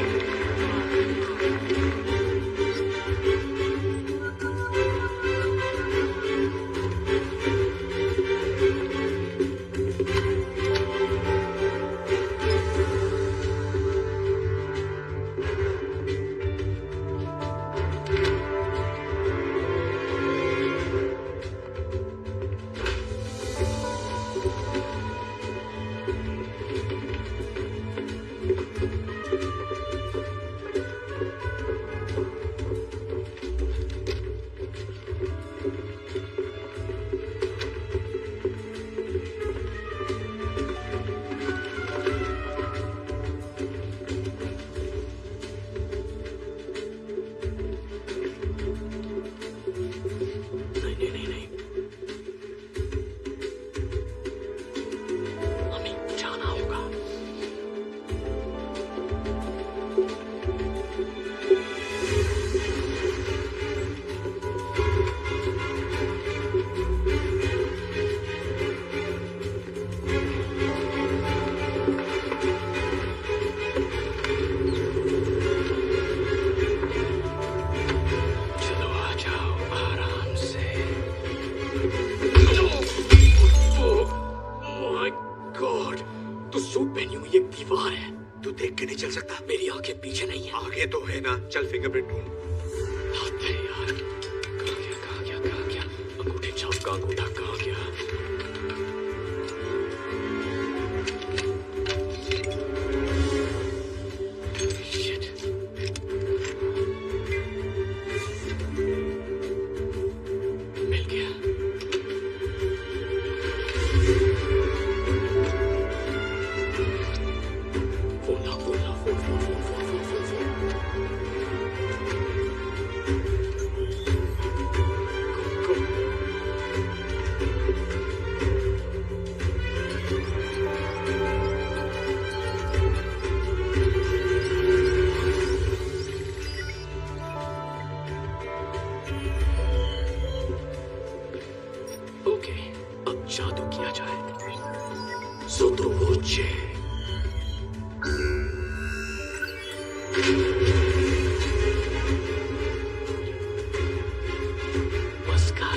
चल फिंगरप्रिंट ढूंढ। यार कहाँ गया अंगूठे छाप का अंगूठा कहाँ गया? Shit. मिल गया। जादू किया जाए। Sottovoce। Mosca।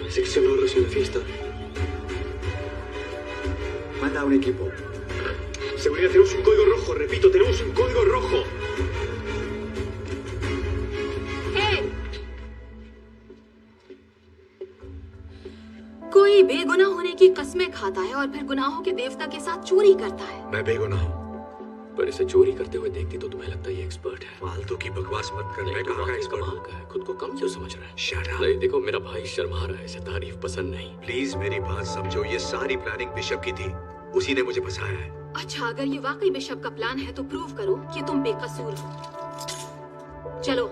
Sección Horros en la fiesta. Manda a un equipo. Seguridad, tenemos un código rojo. Repito, tenemos un código rojo. कोई बेगुनाह होने की कस्में खाता है और फिर गुनाहों के देवता के साथ चोरी करता है। मैं बेगुनाह हूँ। पर इसे चोरी करते हुए देखती तो तुम्हें लगता ये एक्सपर्ट है। फालतू की बकवास मत कर। मैं कहाँ का एक्सपर्ट हूँ? का है, खुद को कम क्यों समझ रहा है? Shut up। नहीं देखो, मेरा भाई शर्मा रहा है, इसे तारीफ पसंद नहीं। प्लीज मेरी बात समझो, ये सारी प्लानिंग बिशप की थी, उसी ने मुझे फंसाया है। अच्छा, अगर ये वाकई बिशप का प्लान है तो प्रूव करो कि तुम बेकसूर हो। चलो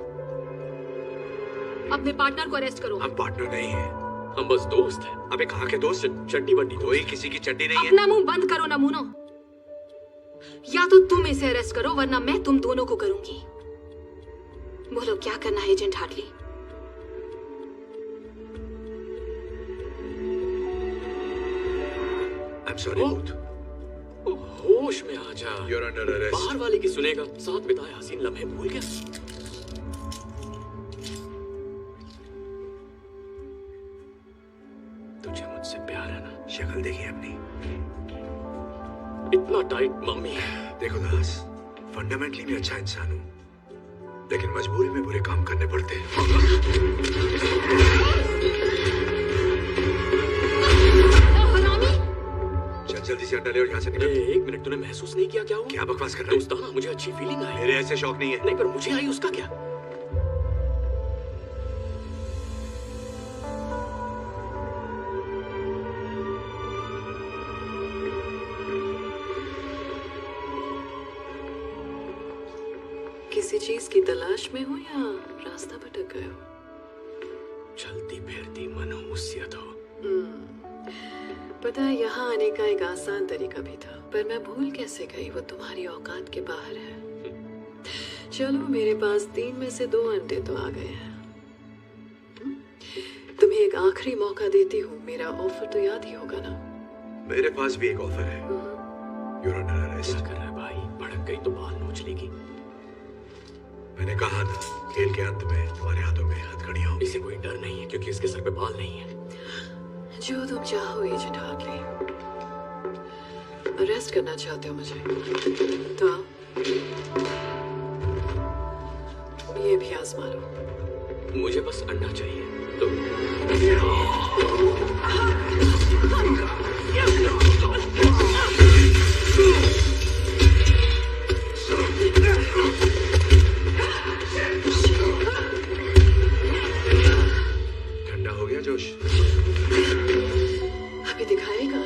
अपने पार्टनर को अरेस्ट करो। हम पार्टनर नहीं हैं। हम बस दोस्त हैं। अबे कहाँ के दोस्त? चट्टी बट्टी कोई किसी की चट्टी नहीं है। अपना मुंह बंद करो नमूनो। या तो तुम इसे अरेस्ट करो वरना मैं तुम दोनों को करूंगी। बोलो क्या करना है agent Hartley? I'm sorry, Booth। होश में आ जा। You're under arrest। बाहर वाले की सुनेगा। साथ बिताए हसीन लम्हे भूल गया। तुझे मुझसे प्यार है ना? शक्ल देखिए अपनी। इतना टाइट मम्मी। देखो दास, फंडामेंटली मैं अच्छा इंसान हूँ, लेकिन मजबूरी में बुरे काम करने पड़ते हैं। चल जल्दी से अंडा ले और यहाँ से निकल। एक मिनट, तूने महसूस नहीं किया क्या हुआ? क्या बकवास कर रहा है? दोस्ताना, मुझे अच्छी फीलिंग आई। मेरे ऐसे शौक नहीं है। नहीं, पर मुझे आई, उसका क्या? किसी चीज की तलाश में हो या रास्ता भटक गए हो? चलती फिरती मनहूसियत हो। पता है, यहाँ आने का एक आसान तरीका भी था, पर मैं भूल कैसे गई, वो तुम्हारी औकात के बाहर है। चलो, मेरे पास 3 में से 2 अंडे तो आ गए हैं। तुम्हें एक आखिरी मौका देती हूँ, मेरा ऑफर तो याद ही होगा ना? मेरे पास भी एक ऑफर है। You're under arrest। क्या कर रहा है भाई? भड़क गई तो बाल नोच लेगी। मैंने कहा था, खेल के अंत में तुम्हारे हाथों में हथकड़ियां होंगी। इसे कोई डर नहीं है क्योंकि इसके सर पे बाल नहीं है। जो तुम चाहो एजेंट हार्टली। अरेस्ट करना चाहते हो मुझे तो आओ। ये भी आजमा लो। मुझे बस अंडा चाहिए तो ठंडा हो गया जोश? अभी दिखाएगा।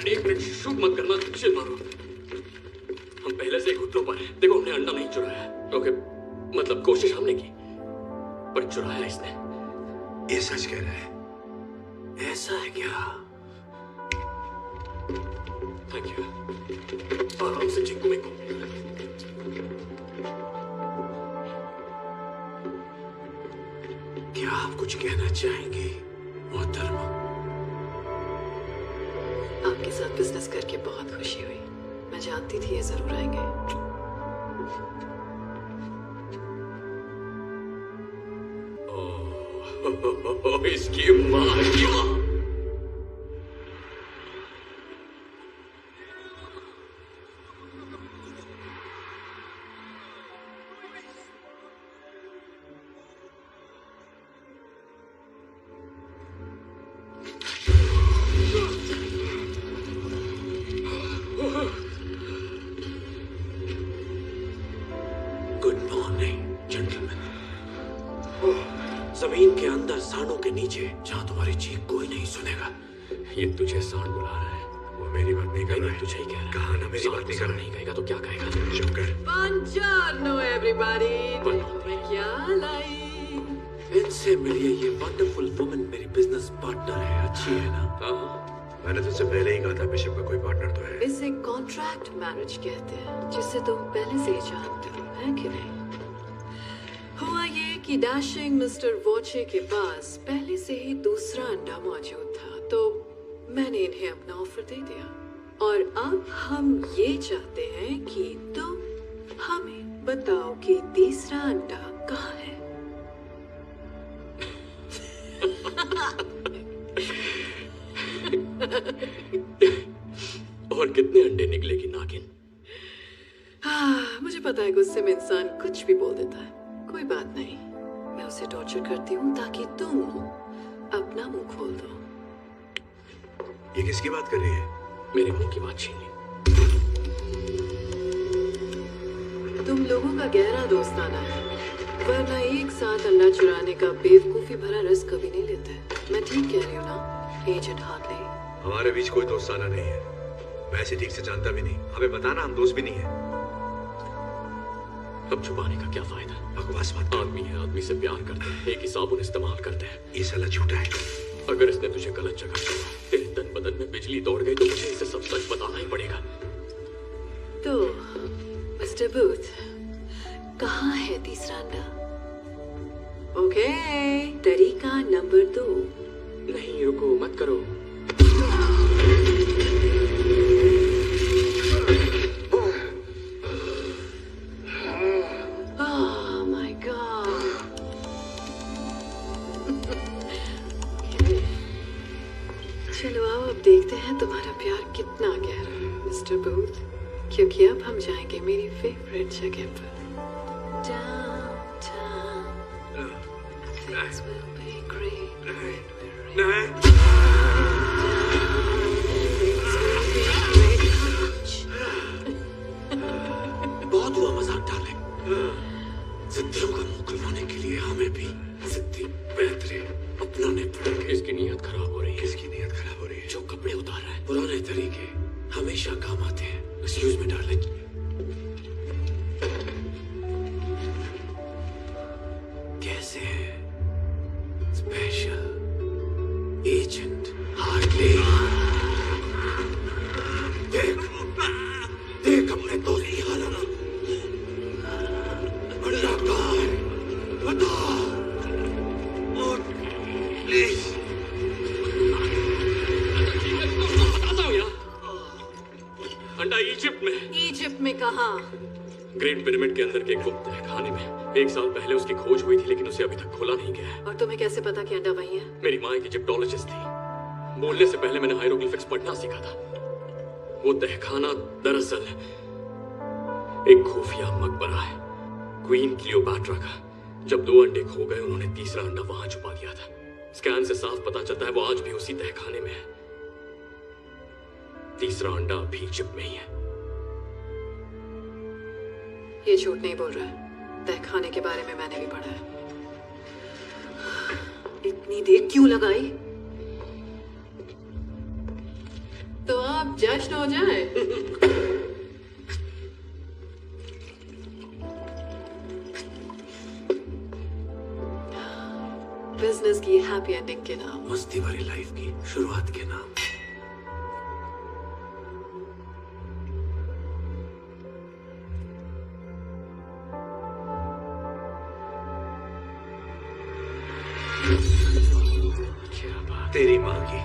एक मिनट शूट मत करना, चिल मारो। हम पहले से घुटनों पर हैं। देखो, हमने अंडा नहीं चुराया। ओके, मतलब कोशिश हमने की, पर चुराया इसने। ये सच कह रहा है? ऐसा है क्या? Thank you. आराम से चिंकू में क्या आप कुछ कहना चाहेंगे मोहतरमा? आपके साथ बिजनेस करके बहुत खुशी हुई। मैं जानती थी ये जरूर आएंगे। इसकी माँ की माँ। जमीन के अंदर सांडों के नीचे, जहाँ तुम्हारी चीख कोई नहीं सुनेगा। ये तुझे सांड बुला रहा है। वो मेरी बात नहीं कर रहा है। तुझे ही कह रहा है। कहा ना मेरी बात नहीं कर रहा है। नहीं कहेगा तो क्या कहेगा? चुप कर। Buongiorno everybody। मैं क्या लाई? इनसे मिलिए, ये वंडरफुल वुमन मेरी बिजनेस पार्टनर है। अच्छी है ना? हाँ। मैंने तुझसे पहले ही कहा था बिशप का कोई पार्टनर तो है। इसे कॉन्ट्रैक्ट मैरिज कहते हैं, जिसे तुम पहले से ही जानते हो, है कि नहीं? हुआ ये कि डैशिंग मिस्टर वॉचे के पास पहले से ही दूसरा अंडा मौजूद था, तो मैंने इन्हें अपना ऑफर दे दिया और अब हम ये चाहते हैं कि तुम हमें बताओ कि तीसरा अंडा कहाँ है। और कितने अंडे निकलेगी नागिन? मुझे पता है गुस्से में इंसान कुछ भी बोल देता है। कोई बात नहीं, मैं उसे टॉर्चर करती हूँ ताकि तुम अपना मुंह खोल दो। ये किसकी बात कर रही है? मेरे मुंह की बात छीन ली। तुम लोगों का गहरा दोस्ताना है, वरना एक साथ अंडा चुराने का बेवकूफी भरा रिस्क कभी नहीं लेते। मैं ठीक कह रही हूँ ना एजेंट हार्टले? हमारे बीच कोई दोस्ताना नहीं है। मैं ऐसे ठीक से जानता भी नहीं। हमें बताना, हम दोस्त भी नहीं है। अब छुपाने का क्या फायदा? बकवास मत कर। आदमी है, आदमी से प्यार करते हैं, एक ही साबुन इस्तेमाल करते हैं। ये साला झूठा है। अगर इसने तुझे गलत जगह छोड़ा, तेरे तन बदन में बिजली दौड़ गई, तो मुझे इसे सब सच बताना ही पड़ेगा। तो मिस्टर बूथ, कहाँ है तीसरा अंडा? ओके, तरीका नंबर 2। नहीं, रुको, मत करो। चलो आओ, अब देखते हैं तुम्हारा प्यार कितना गहरा है मिस्टर बूथ, क्योंकि अब हम जाएंगे मेरी फेवरेट जगह पर। Downtown. Things will be great when we're in. बहुत हुआ मजाक डाले। जिद्दियों का मुंह खुलवाने के लिए हमें भी जिद्दी बेहतरे अपनाने पड़ेंगे। इसकी नीयत खराब हो रही है। किसकी नीयत खराब हो रही है? जो कपड़े उतार रहा है। पुराने तरीके हमेशा काम आते हैं। Excuse me darling. कैसे है स्पेशल एजेंट हार्टले? देख देख अपने दोस्त की हालत। अंडा कहाँ है? बता प्लीज। बताता हूँ यार, अंडा इजिप्ट में। इजिप्ट में कहाँ? ग्रेट पिरामिड के अंदर के गुप्त खाने में। 1 साल पहले उसकी खोज हुई थी, लेकिन उसे अभी तक खोला नहीं गया है। और तुम्हें कैसे पता कि अंडा वही है? मेरी माँ एक इजिप्टोलॉजिस्ट थी। बोलने से पहले मैंने हायरोग्लिफिक्स पढ़ना सीखा था। वो तहखाना दरअसल एक खुफिया मकबरा है, क्वीन क्लियोपैट्रा का। जब 2 अंडे खो गए, उन्होंने तीसरा अंडा वहां छुपा दिया था। स्कैन से साफ पता चलता है वो आज भी उसी तहखाने में है। तीसरा अंडा अभी इजिप्ट में ही है। ये झूठ नहीं बोल रहा है। तहखाने के बारे में मैंने भी पढ़ा है। इतनी देर क्यों लगाई? तो आप जश्न हो जाए। बिजनेस की हैप्पी एंडिंग के नाम, मस्ती भरी लाइफ की शुरुआत के नाम। क्या बात? तेरी माँ की।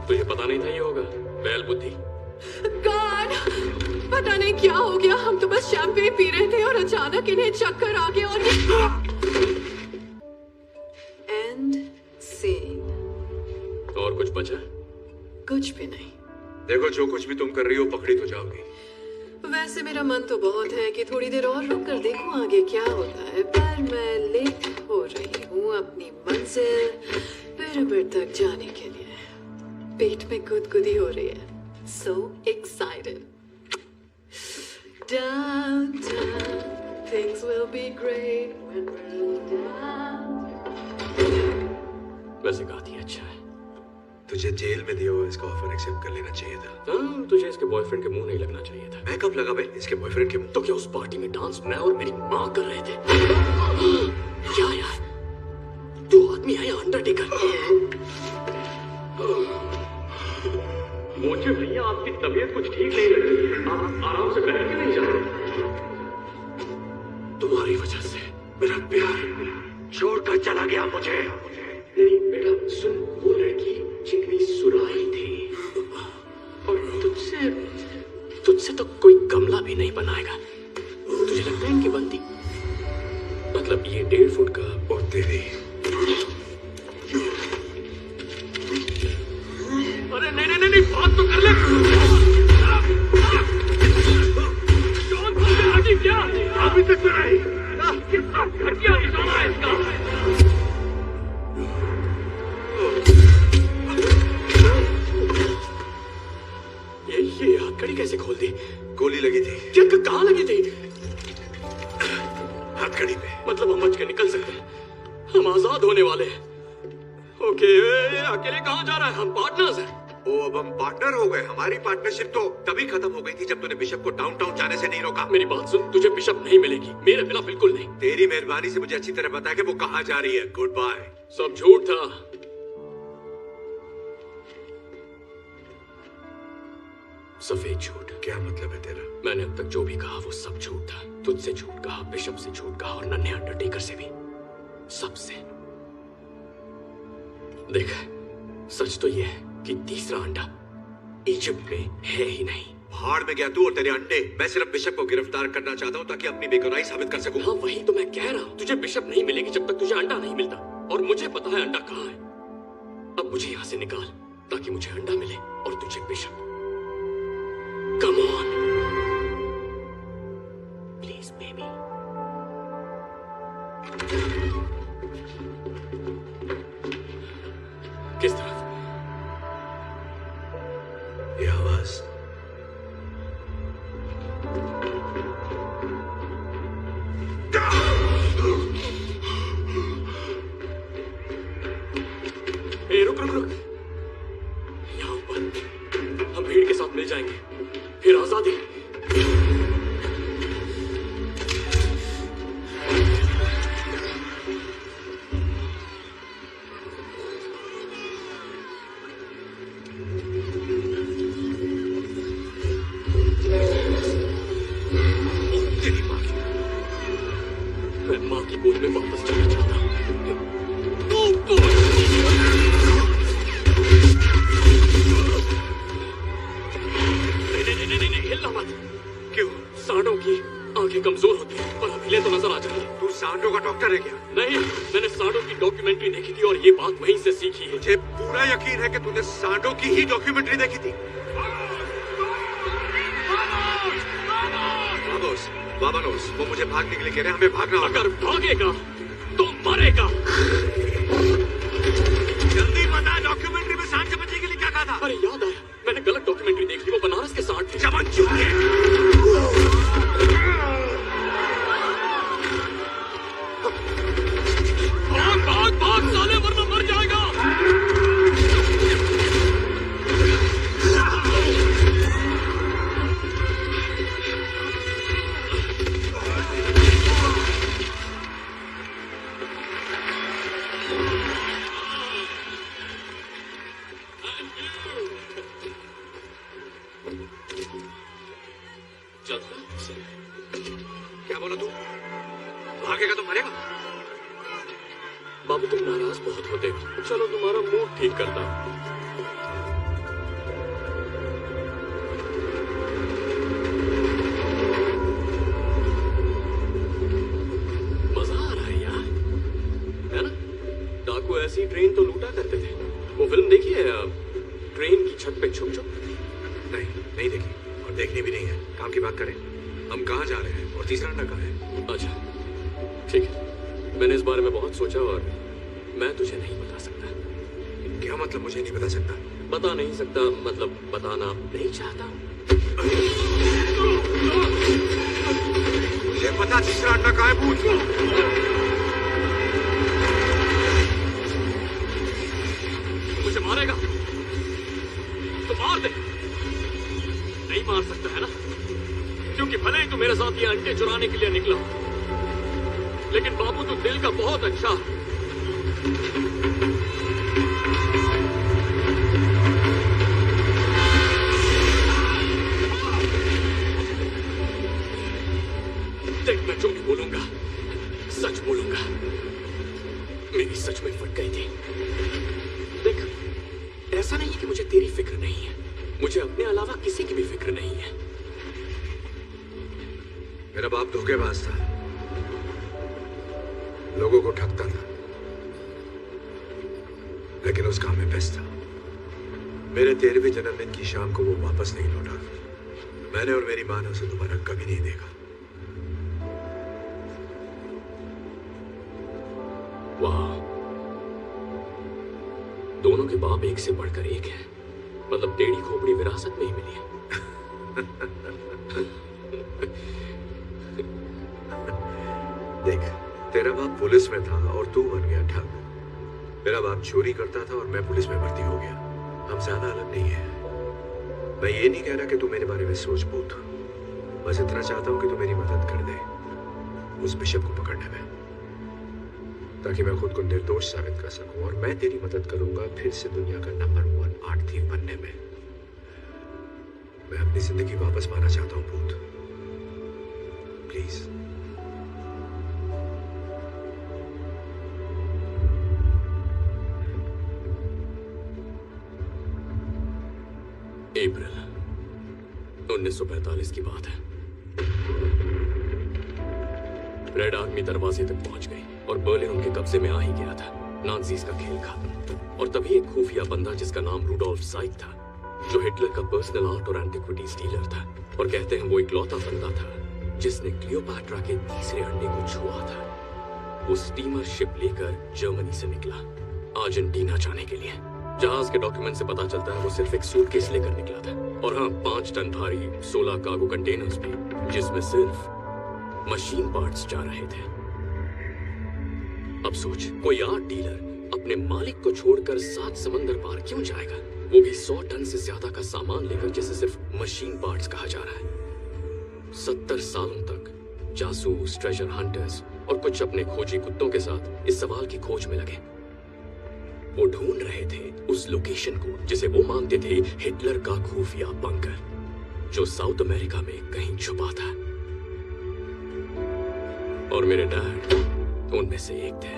तुझे पता नहीं था ये होगा? बैल बुद्धि। गॉड, पता नहीं क्या हो गया। हम तो बस शैंपेन पी रहे थे और अचानक इन्हें चक्कर आ गया और एंड सीन। और कुछ बचा? कुछ भी नहीं। देखो, जो कुछ भी तुम कर रही हो पकड़ी तो जाओगी। वैसे मेरा मन तो बहुत है कि थोड़ी देर और रुक कर देखूं आगे क्या होता है, पर मैं लेट हो रही हूँ अपनी मंजिल पिरामिड तक जाने के लिए। पेट में गुदगुदी हो रही है। So excited. Downtown, things will be great when we're down. वैसे गाती अच्छा है। तुझे जेल में दिया हुआ इसका ऑफर एक्सेप्ट कर लेना चाहिए था। हाँ, तुझे इसके बॉयफ्रेंड के मुंह नहीं लगना चाहिए था। मैं कब लगा बे इसके बॉयफ्रेंड के मुंह? तो क्या उस पार्टी में डांस मैं और मेरी माँ कर रहे थे? क्या यार, तू आदमी है या अंडरटेकर? मुझे भैया आपकी तबीयत कुछ ठीक नहीं लग रही है। आप आराम से बैठ के नहीं जा रहे। तुम्हारी वजह से मेरा प्यार छोड़कर चला गया मुझे। नहीं बेटा सुन, वो लड़की चिकनी सुराही गमला भी नहीं बनाएगा। तुझे लगता है इनकी बनती? मतलब ये 1.5 फुट का और तेरी। अरे नहीं नहीं नहीं, बात तो कर ले। कौन सा आदमी क्या अभी तक तो नहीं? कितना घटिया निशाना है इसका। ये हथकड़ी कैसे खोल दी? गोली लगी थी। क्या कहाँ लगी थी? हथकड़ी पे। मतलब हम बच के निकल सकते हैं, हम आजाद होने वाले हैं। ओके, अकेले कहाँ जा रहा है? हम पार्टनर्स हैं। ओ, अब हम पार्टनर हो गए। हमारी पार्टनरशिप तो तभी खत्म हो गई थी जब तूने बिशप को डाउनटाउन जाने से नहीं रोका। मेरी बात सुन, तुझे बिशप नहीं मिलेगी, मेरे बिना बिल्कुल नहीं। तेरी मेहरबानी से मुझे अच्छी तरह बता कि वो कहाँ जा रही है। Good bye. सब झूठ था। सफेद झूठ। क्या मतलब है तेरा? मैंने अब तक जो भी कहा वो सब झूठ था। तुझसे झूठ कहा, बिशप से झूठ कहा और नन्हे अंडरटेकर से भी, सबसे। देख, सच तो ये है कि तीसरा अंडा इजिप्ट में है ही नहीं। भाड़ में गया तू और तेरे अंडे। मैं सिर्फ बिशप को गिरफ्तार करना चाहता हूँ ताकि अपनी बेगुनाही साबित कर सकूं। हाँ, वही तो मैं कह रहा हूँ। तुझे बिशप नहीं मिलेगी जब तक तुझे अंडा नहीं मिलता, और मुझे पता है अंडा कहाँ है। अब मुझे यहाँ से निकाल ताकि मुझे अंडा मिले और तुझे bishop. Come on, please, baby. किस तरफ? ये आवाज। ए, रुक रुक रुक। यहाँ ऊपर हम भीड़ के साथ मिल जाएंगे, फिर आजादी। मैं माँ की गोद में वापस जाना चाहता हूँ। नहीं, हिलना मत। क्यों? सांडों की आंखें कमजोर होती हैं, पर अब हिले तो नजर आ जाएगी। तू सांडों का डॉक्टर है क्या? नहीं, मैंने सांडों की डॉक्यूमेंट्री देखी थी और ये बात वहीं से सीखी है। मुझे पूरा यकीन है कि तूने सांडों की ही डॉक्यूमेंट्री देखी थी। वामोस, वो मुझे भागने के लिए कह रहे हैं। हमें भागना होगा। अगर भागेगा तो मरेगा। जल्दी बता, डॉक्यूमेंट्री में सांड से बचने के लिए क्या कहा था? अरे याद आया, मैंने गलत डॉक्यूमेंट्री देख ली। वो बनारस के सांड थे। चमन चूके। भाग भाग भाग साले, वरना मर जाएगा। क्या बोला तू? भागेगा तो मरेगा? बाबू, तुम नाराज बहुत होते हो। चलो तुम्हारा मूड ठीक करता हूं। मजा आ रहा है यार, है ना? डाकू ऐसी ट्रेन तो लूटा करते थे। वो फिल्म देखी है, ट्रेन की छत पे छुप छुप? नहीं देखी, और देखनी भी नहीं है। काम की बात करें। हम कहाँ जा रहे हैं और तीसरा अंडा कहाँ है? अच्छा, ठीक है। मैंने इस बारे में बहुत सोचा और मैं तुझे नहीं बता सकता। क्या मतलब मुझे नहीं बता सकता? बता नहीं सकता मतलब बताना नहीं चाहता। मुझे पता तीसरा अंडा कहाँ है। पूछ। मुझे मारेगा तो मार दे। नहीं मार सकता है ना, क्योंकि भले ही तू मेरे साथ ये अंडे चुराने के लिए निकला, लेकिन बाबू तू दिल का बहुत अच्छा। देख, मैं जो भी बोलूंगा सच बोलूंगा। मेरी सच में फट गई थी। देख, ऐसा नहीं है कि मुझे तेरी फिक्र नहीं है, मुझे अपने अलावा किसी की भी फिक्र नहीं है। मेरा बाप धोखेबाज था, लोगों को ठगता था, लेकिन उस काम में बेस्ट था। मेरे 13वें जन्मदिन की शाम को वो वापस नहीं लौटा। मैंने और मेरी मां ने उसे दोबारा कभी नहीं देखा। वाह, दोनों के बाप एक से बढ़कर एक है। मतलब टेढ़ी खोपड़ी विरासत में ही मिली है। देख, तेरा बाप पुलिस में था और तू बन गया ठग। मेरा बाप चोरी करता था और मैं पुलिस में भर्ती हो गया। हम ज्यादा अलग नहीं है। मैं ये नहीं कह रहा कि तू मेरे बारे में सोच पूछ, बस इतना चाहता हूं कि तू मेरी मदद कर दे उस बिशप को पकड़ने में, ताकि मैं खुद को निर्दोष साबित कर सकूं। और मैं तेरी मदद करूंगा फिर से दुनिया का नंबर 1 आर्ट थीव बनने में। मैं अपनी जिंदगी वापस पाना चाहता हूं भूत, प्लीज। अप्रैल 1945 की बात है। रेड आर्मी दरवाजे तक पहुंच गई और बर्लिन उनके कब्जे में आ ही गया था। नाज़ीज़ का खेल खत्म। और तभी एक खुफिया बंदा जिसका नाम रूडोल्फ ज़ाइक था, जो हिटलर का पर्सनल आर्ट और एंटिक्विटीज डीलर था, और कहते हैं वो इकलौता बंदा था जिसने क्लियोपैट्रा के तीसरे अंडे को छुआ था। वो स्टीमर शिप लेकर जर्मनी से निकला अर्जेंटीना जाने के लिए। जहाज के डॉक्यूमेंट से पता चलता है वो सिर्फ एक सूटकेस लेकर निकला था, और हाँ 5 टन भारी 16 कार्गो कंटेनर्स भी, जिसमें सिर्फ मशीन पार्ट्स जा रहे थे। अब सोच, कोई आर्ट डीलर अपने मालिक को छोड़कर 7 समंदर पार क्यों जाएगा, वो भी 100 टन से ज्यादा का सामान लेकर, जिसे सिर्फ मशीन पार्ट्स कहा जा रहा है। 70 सालों तक जासूस, ट्रेजर हंटर्स और कुछ अपने खोजी कुत्तों के साथ इस सवाल की खोज में लगे। वो ढूंढ रहे थे उस लोकेशन को जिसे वो मानते थे हिटलर का खुफिया बंकर, जो साउथ अमेरिका में कहीं छुपा था। और मेरे डैड उनमें से एक थे।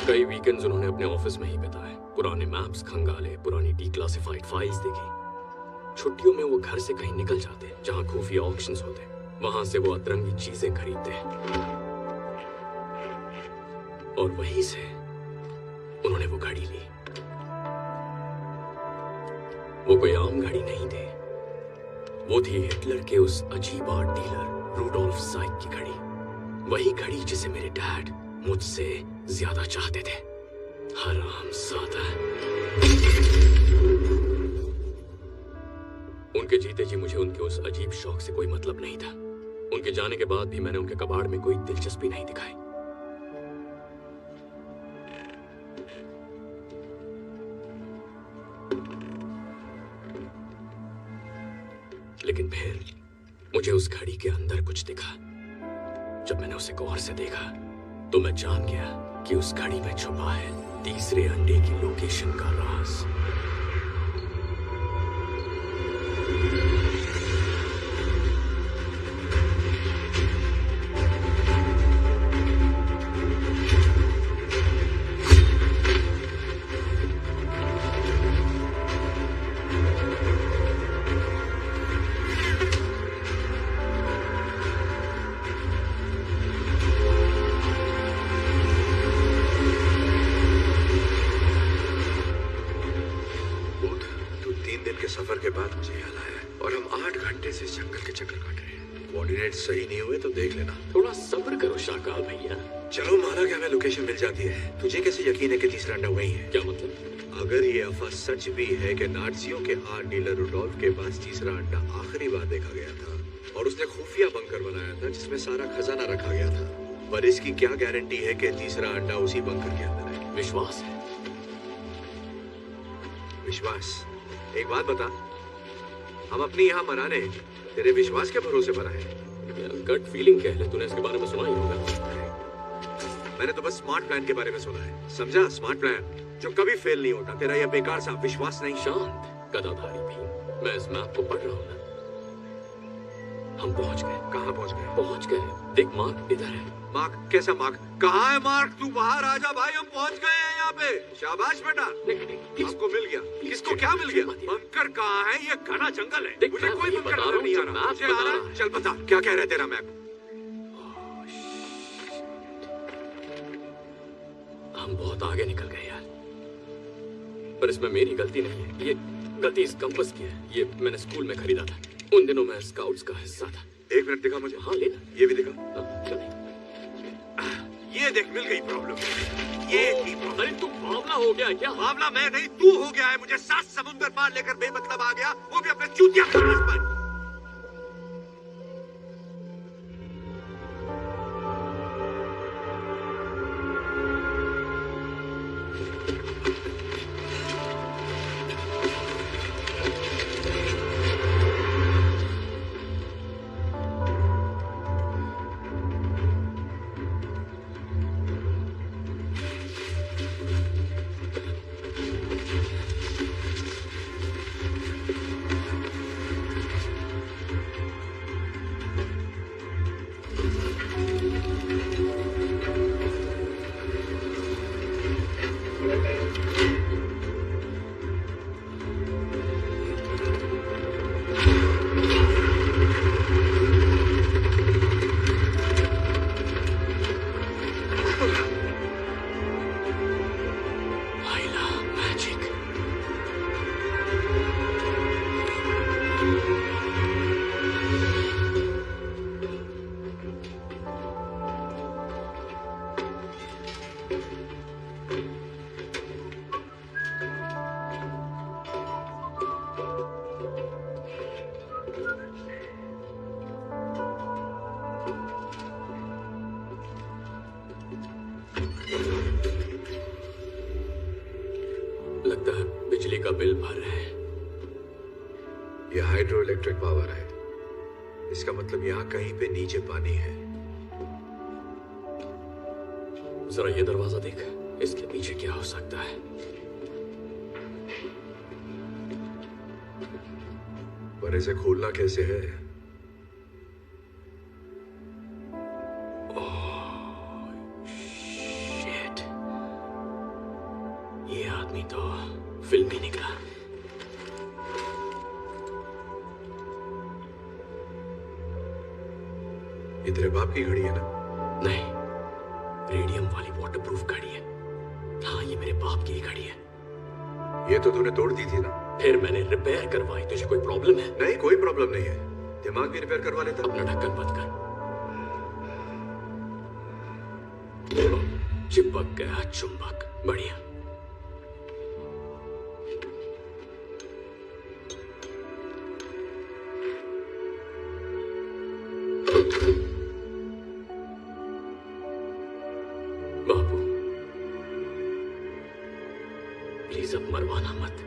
कई वीकेंड्स उन्होंने अपने ऑफिस में ही बिताए, पुराने मैप्स खंगाले, पुरानी डिक्लासिफाइड फाइल्स देखी। छुट्टियों में वो घर से कहीं निकल जाते जहां खुफिया ऑक्शंस होते, वहां से वो अतरंगी चीजें खरीदते, और वहीं से उन्होंने वो घड़ी ली। वो कोई आम घड़ी नहीं थी, वो थी हिटलर के उस अजीब आर्ट डीलर रूडोल्फ ज़ाइक की घड़ी। वही घड़ी जिसे मेरे डैड मुझसे ज्यादा चाहते थे। हरामजादा। उनके जीते जी मुझे उनके उस अजीब शौक से कोई मतलब नहीं था। उनके जाने के बाद भी मैंने उनके कबाड़ में कोई दिलचस्पी नहीं दिखाई। लेकिन फिर मुझे उस घड़ी के अंदर कुछ दिखा। जब मैंने उसे गौर से देखा तो मैं जान गया कि उस घड़ी में छुपा है तीसरे अंडे की लोकेशन का राज। सफर के बाद मुझे यहाँ लाया है और हम 8 घंटे से जंगल के चक्कर काट रहे हैं। कोऑर्डिनेट सही नहीं हुए तो देख लेना। थोड़ा सब्र करो शाकाल भैया। चलो माना कि हमें लोकेशन मिल जाती है, तुझे कैसे यकीन है कि तीसरा अंडा वही है? क्या मतलब? अगर ये अफवाह सच भी है कि नाज़ियों के आर्ट डीलर रूडोल्फ के पास तीसरा अंडा आखिरी बार देखा गया था और उसने खुफिया बंकर बनाया था जिसमें सारा खजाना रखा गया था, पर इसकी क्या गारंटी है कि तीसरा अंडा उसी बंकर के अंदर है? विश्वास है। विश्वास? एक बात बता, हम अपनी यहाँ मनाने तेरे विश्वास के भरोसे पर आए? गट फीलिंग कह ले, तूने इसके बारे में सुना ही होगा। मैंने तो बस स्मार्ट प्लान के बारे में सुना है, समझा? स्मार्ट प्लान जो कभी फेल नहीं होता। तेरा यह बेकार सा विश्वास नहीं। शांत गदाधारी भीम, मैं इस मैप को पढ़ रहा हूँ ना। हम पहुंच गए। कहाँ पहुंच गए? पहुंच गए। देख मार्क इधर है। मार्क? कैसा मार्क? कहाँ है मार्क? तू बाहर आ जा भाई, हम पहुंच गए हैं यहाँ पे। शाबाश बेटा, किसको मिल गया? किसको क्या मिल गया? बंकर कहाँ है? ये घना जंगल है, मुझे कोई बंकर नजर नहीं आ रहा। मुझे आ रहा है। चल बता, क्या कह रहा है तेरा मैप? हम बहुत आगे निकल गए यार। पर इसमें मेरी गलती नहीं है, ये गलती इस कंपास की है। ये मैंने स्कूल में खरीदा था, उन दिनों मैं स्काउट्स का हिस्सा था। एक मिनट दिखा मुझे। हाँ लेना। ये भी दिखा। क्यों नहीं? ये देख, मिल गई प्रॉब्लम। ये थी प्रॉब्लम। अरे तू बावला हो गया क्या? मामला मैं नहीं, तू हो गया है। मुझे 7 समुंदर पार लेकर बेमतलब आ गया, वो भी अपने चूतिया कंपास पर। लगता है बिजली का बिल भर रहे हैं। ये हाइड्रो इलेक्ट्रिक पावर है, इसका मतलब यहाँ कहीं पे नीचे पानी है। जरा ये दरवाजा देख, इसके पीछे क्या हो सकता है? पर इसे खोलना कैसे है? शिट, ये आदमी तो फिल्म ही निकला। ये तेरे बाप की घड़ी है ना? नहीं, रेडियम वाली वाटरप्रूफ घड़ी है। हाँ, ये मेरे बाप की ही घड़ी है। ये तो तूने तोड़ दी थी ना? फिर मैंने रिपेयर करवाई। तुझे कोई प्रॉब्लम है? नहीं, कोई प्रॉब्लम नहीं है। दिमाग भी रिपेयर करवा लेता। अपना ढक्कन बंद कर। चिपक गया चुंबक। बढ़िया। बाबू, प्लीज अब मरवाना मत।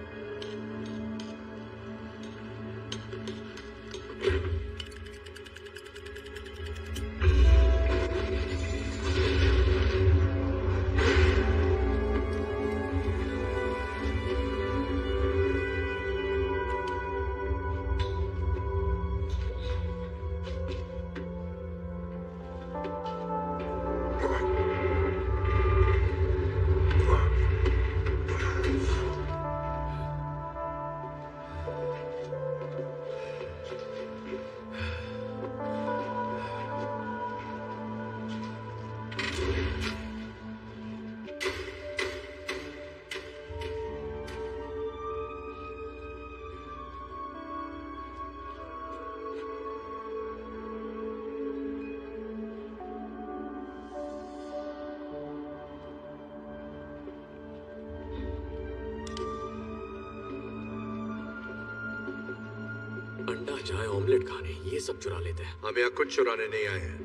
अंडा चाय ऑमलेट खाने ये सब चुरा लेते हैं। हम यहाँ कुछ चुराने नहीं आए हैं।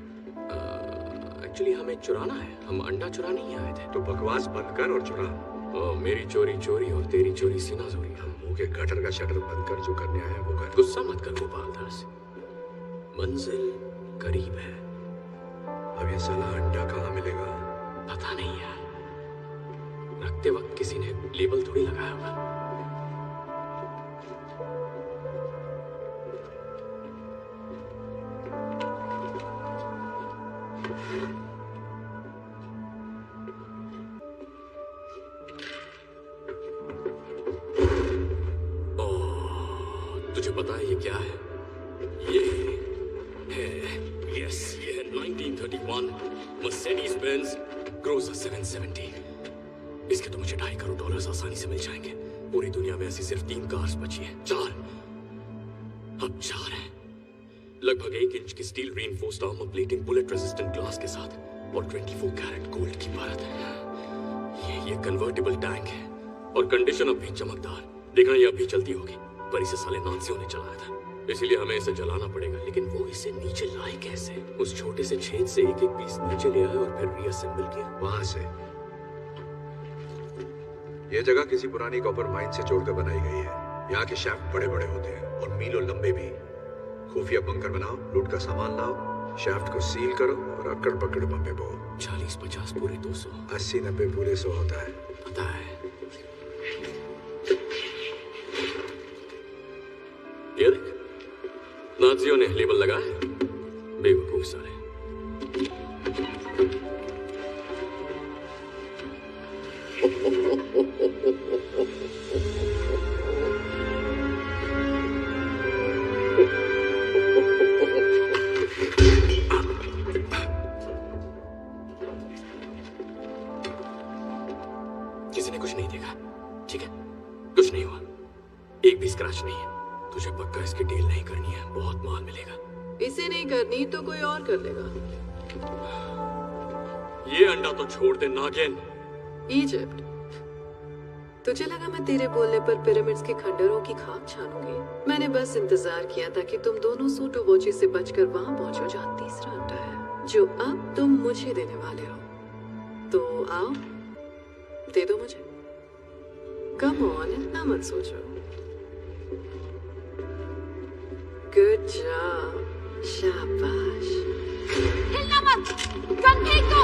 एक्चुअली हमें चुराना है, हम अंडा चुराने ही आए थे। तो बकवास बंद कर और चुरा। मेरी चोरी चोरी और तेरी चोरी सीना चोरी। हम मुंह के गटर का शटर बंद कर, जो करने आए हैं वो कर। गुस्सा मत कर गोपाल दास, मंजिल करीब है। अब ये साला अंडा कहाँ मिलेगा? पता नहीं यार, रखते वक्त किसी ने लेबल थोड़ी लगाया होगा। तुझे पता है ये क्या है? ये है, यस, ये है 1931 मर्सिडीज बेंज क्रूजर 770। इसके तो मुझे $2.5 करोड़ आसानी से मिल जाएंगे। पूरी दुनिया में ऐसी सिर्फ 3 कार्स बची हैं। 4 अब 4 हैं। लगभग 1 इंच की steel reinforced armour plating bullet resistant glass के साथ और 24 कैरेट गोल्ड की परत है। ये कन्वर्टेबल टैंक है और कंडीशन अब भी चमकदार। देखना ये अब भी चलती होगी, पर इसे साले नाजियों ने चलाया था, इसीलिए हमें इसे जलाना पड़ेगा। लेकिन वो इसे नीचे लाए कैसे? उस छोटे से छेद से एक पीस नीचे ले आए और फिर रीअसेंबल किया। वहां से यह जगह किसी पुरानी कॉपर माइन से जोड़कर बनाई गई है। यहाँ के शाफ्ट बड़े बड़े होते हैं और मीलों लंबे भी। खुफिया बंकर बनाओ, लूट का सामान लाओ, शाफ्ट को सील करो और अकड़ पकड़ बम्बे बो। 40-50 पूरे 200, 80-90 पूरे 100 होता है। पता है। ये देख, नाजियों ने लेबल लगाया, बेवकूफ सारे। किसी ने कुछ नहीं देखा, ठीक है? कुछ नहीं हुआ, एक भी स्क्रैच नहीं है। तुझे पक्का इसकी डील नहीं करनी है, बहुत माल मिलेगा। इसे नहीं करनी तो कोई और कर लेगा। ये अंडा तो छोड़ दे नागिन। इजिप्ट, तुझे लगा मैं तेरे बोलने पर पिरामिड्स के खंडरों की खाक छानूंगी? मैंने बस इंतजार किया था कि तुम दोनों सूटो वॉची से बचकर वहां पहुंचो जहां तीसरा अंडा है, जो अब तुम मुझे देने वाले हो। तो आओ, दे दो मुझे। कम ऑन, इतना मत सोचो। गुड जॉब, शाबाश। हिलना मत, गन फेंक दो।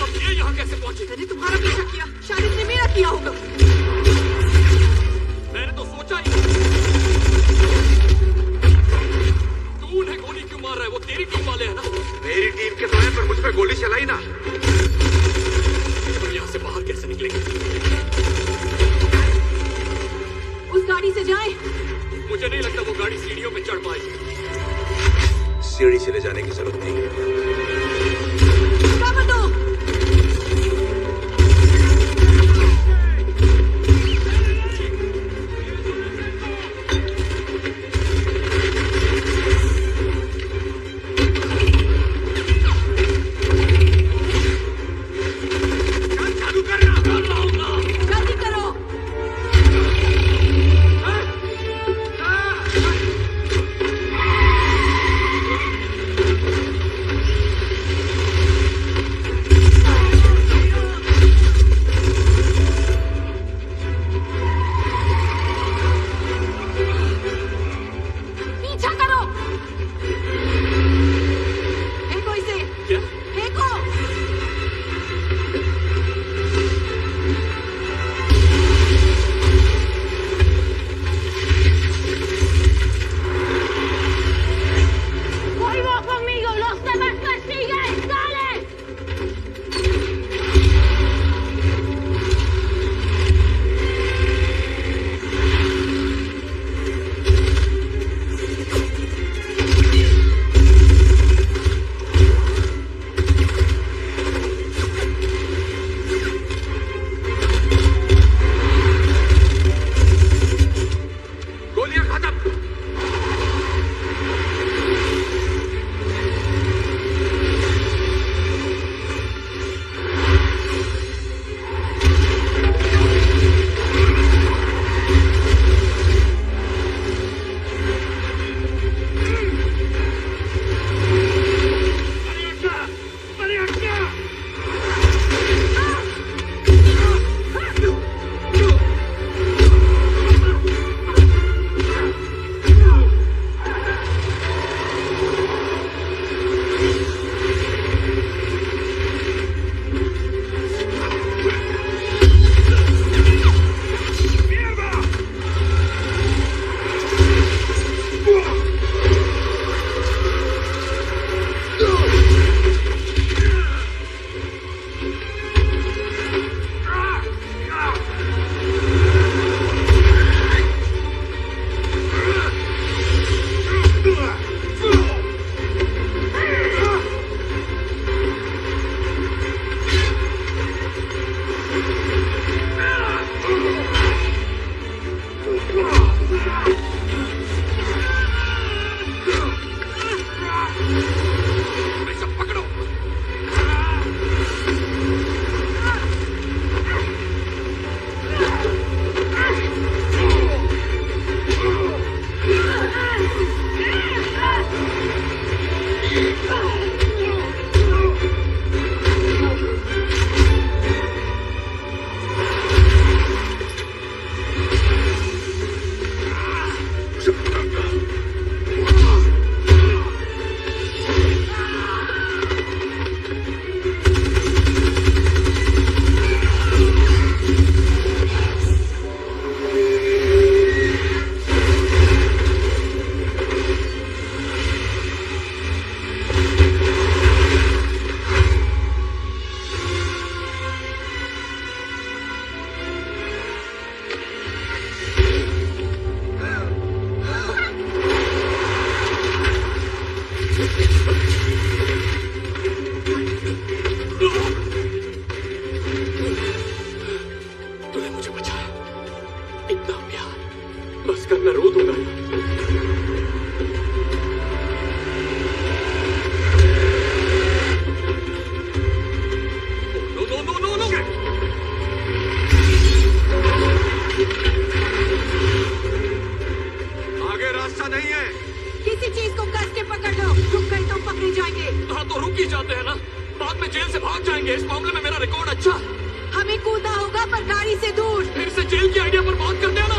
अब ये यहाँ कैसे पहुंचे? मैंने तुम्हारा पीछा किया, शायद इसने मेरा किया होगा। मैंने तो सोचा ही। तू उन्हें गोली क्यों मार रहा है? वो तेरी टीम वाले हैं ना? मेरी टीम के तो है, पर मुझ पे गोली चलाई ना। तो यहाँ से बाहर कैसे निकलेंगे? उस गाड़ी से जाएं। मुझे नहीं लगता वो गाड़ी सीढ़ियों पे चढ़ पाएगी। सीढ़ी से ले जाने की जरूरत नहीं है। कवर दो। किसी चीज को कस के पकड़ लो, रुक गए तो पकड़े जाएंगे। हाँ तो रुक ही जाते हैं ना, बाद में जेल से भाग जाएंगे। इस मामले में मेरा रिकॉर्ड अच्छा है। हमें कूदना होगा पर गाड़ी से दूर। फिर से जेल की आइडिया पर बात करते हैं ना।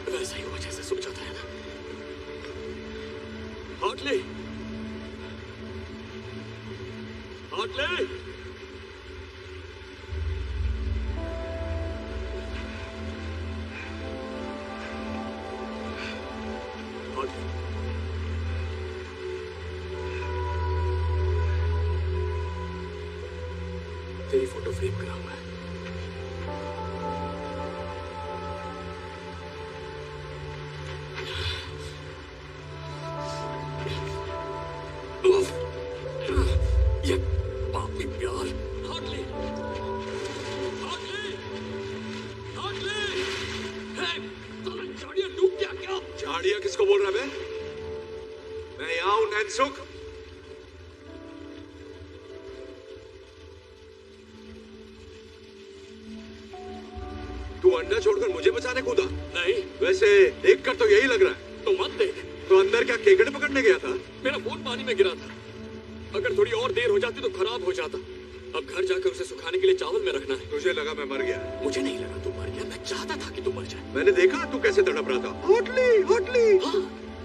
वैसा ही हुआ जैसे सोचा था ना। हार्टले, हार्टले, तेरी फोटो फ्रेम करा हुआ है। ये पापी प्यार। हार्टले, हार्टले, हार्टले, साला झाड़ियां डूब गया क्या? झाड़ियां किसको बोल रहा है? मैं यहाँ हूं नैनसुख। तू अंडा छोड़कर मुझे बचाने कूदा? नहीं। वैसे देखकर तो यही लग रहा है। तो मत देख। तो अंदर क्या केकड़े पकड़ने गया था? मेरा फोन पानी में गिरा था। अगर थोड़ी और देर हो जाती तो खराब हो जाता। अब घर जाकर उसे सुखाने के लिए चावल में रखना है। तुझे लगा मैं मर गया? मुझे नहीं लगा तू मर गया, मैं चाहता था कि तू मर जाए। मैंने देखा तू कैसे तड़प रहा था। Hartley, Hartley. हाँ,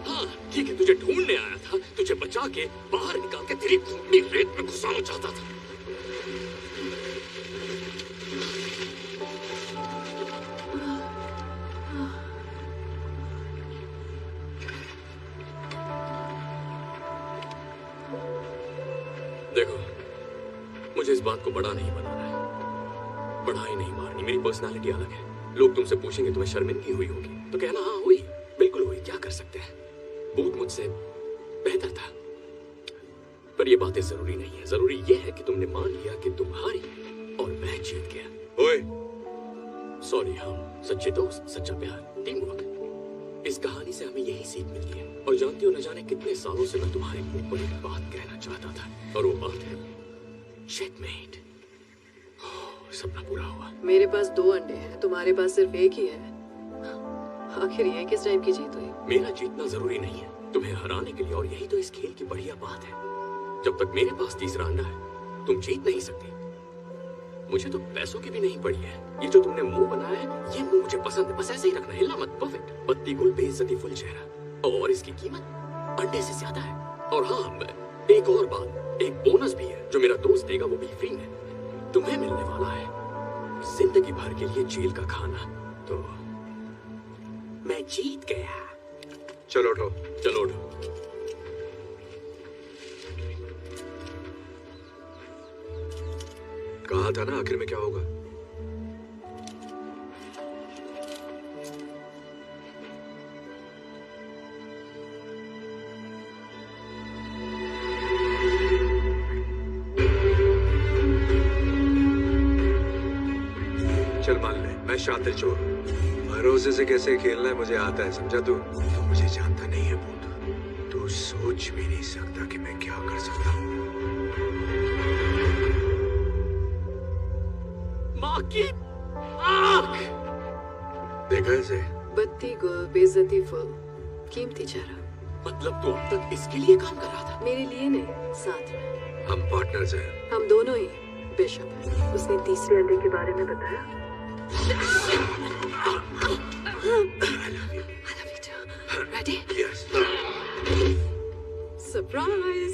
हाँ, ठीक है, तुझे ढूंढने आया था, तुझे बचा के बाहर निकाल के तेरी खूनी रेत में घुसाना चाहता था। देखो, मुझे इस बात को बड़ा नहीं बनाना है, बढ़ाई नहीं मारनी। मेरी पर्सनालिटी अलग है। लोग तुमसे पूछेंगे तुम्हें शर्मिंदगी हुई होगी तो कहना हाँ हुई, बिल्कुल हुई, क्या कर सकते हैं। भूत मुझसे बेहतर था। पर ये बातें जरूरी नहीं है। जरूरी ये है कि तुमने मान लिया कि तुम हारी और मैं जीत गया। ओए, सॉरी, हम सच्चे दोस्त, सच्चा प्यार, टीम वर्क। इस कहानी से हमें यही सीख मिलती है। और जानती हो, न जाने कितने सालों से मैं तुम्हारे मुंह पर एक बात कहना चाहता था, और वो बात है चेकमेट। सपना पूरा हुआ। मेरे पास 2 अंडे हैं, तुम्हारे पास सिर्फ एक ही है। आखिर ये किस टाइम की जीत हुई? मेरा जीतना जरूरी नहीं है तुम्हें हराने के लिए, और यही तो इस खेल की बढ़िया बात है। जब तक मेरे पास तीसरा अंडा है तुम जीत नहीं सकती। मुझे तो पैसों की भी नहीं पड़ी है। ये जो तुमने मुंह बनाया है, ये मुंह मुझे पसंद है। बस ऐसे ही रखना, हिलना मत। परफेक्ट। पत्ती गुल, बेइज्जती फुल चेहरा, और इसकी कीमत अंडे से ज्यादा है। और हाँ, एक और बात, एक बोनस भी है जो मेरा दोस्त देगा, वो भी फ्री में तुम्हें मिलने वाला है। जिंदगी भर के लिए जेल का खाना। तो मैं जीत गया। चलो उठो। चलो उठो। कहा था ना आखिर में क्या होगा। चल मान ले, मैं शातिर चोर हूँ। भरोसे से कैसे खेलना है मुझे आता है, समझा तू? तो मुझे जानता नहीं है भूत। तू सोच भी नहीं सकता कि मैं क्या कर सकता हूँ। माँ की आँख। देखा इसे? बत्ती गुल, बेइज्जती फुल, कीमती चेहरा। मतलब तू अब तक इसके लिए काम कर रहा था? मेरे लिए नहीं, साथ में। हम पार्टनर्स हैं। हम दोनों ही बिशप हैं। उसने तीसरे अंडे के बारे में बताया। Ready? Yes. सरप्राइज।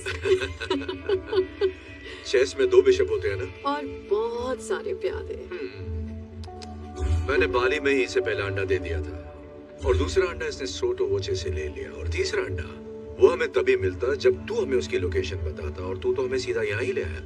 चेस में 2 बिशप होते हैं ना? और बहुत सारे प्यादे। मैंने बाली में ही इसे पहला अंडा दे दिया था, और दूसरा अंडा इसने सोटोवोचे से ले लिया, और तीसरा अंडा वो हमें तभी मिलता जब तू हमें उसकी लोकेशन बताता, और तू तो हमें सीधा यहाँ ही ले आया।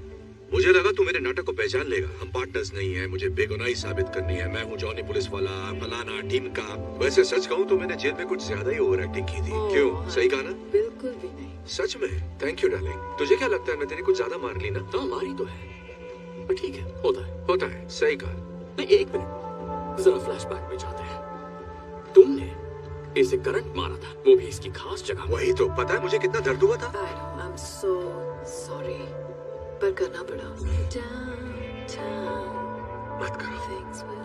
मुझे लगा तू मेरे नाटक को पहचान लेगा। हम पार्टनर्स नहीं है, मुझे बेगुनाही साबित करनी है, मैं हूँ जॉनी पुलिस वाला, फलाना टीम का। वैसे सच कहूँ तो मैंने जेल में कुछ ज्यादा ही ओवर एक्टिंग की थी। क्यों, सही कहा ना? बिल्कुल भी नहीं। सच में? Thank you darling. तुझे क्या लगता है मैं तेरी कुछ ज्यादा मार ली ना? हाँ, मारी तो है, पर ठीक है, होता है। सही कहा। नहीं, 1 मिनट, जरा फ्लैशबैक में जाते हैं। तुमने इसे करंट मारा था, वो भी इसकी खास जगह। वही तो, पता है मुझे कितना दर्द हुआ था? I'm so sorry, पर करना पड़ा। मत करो।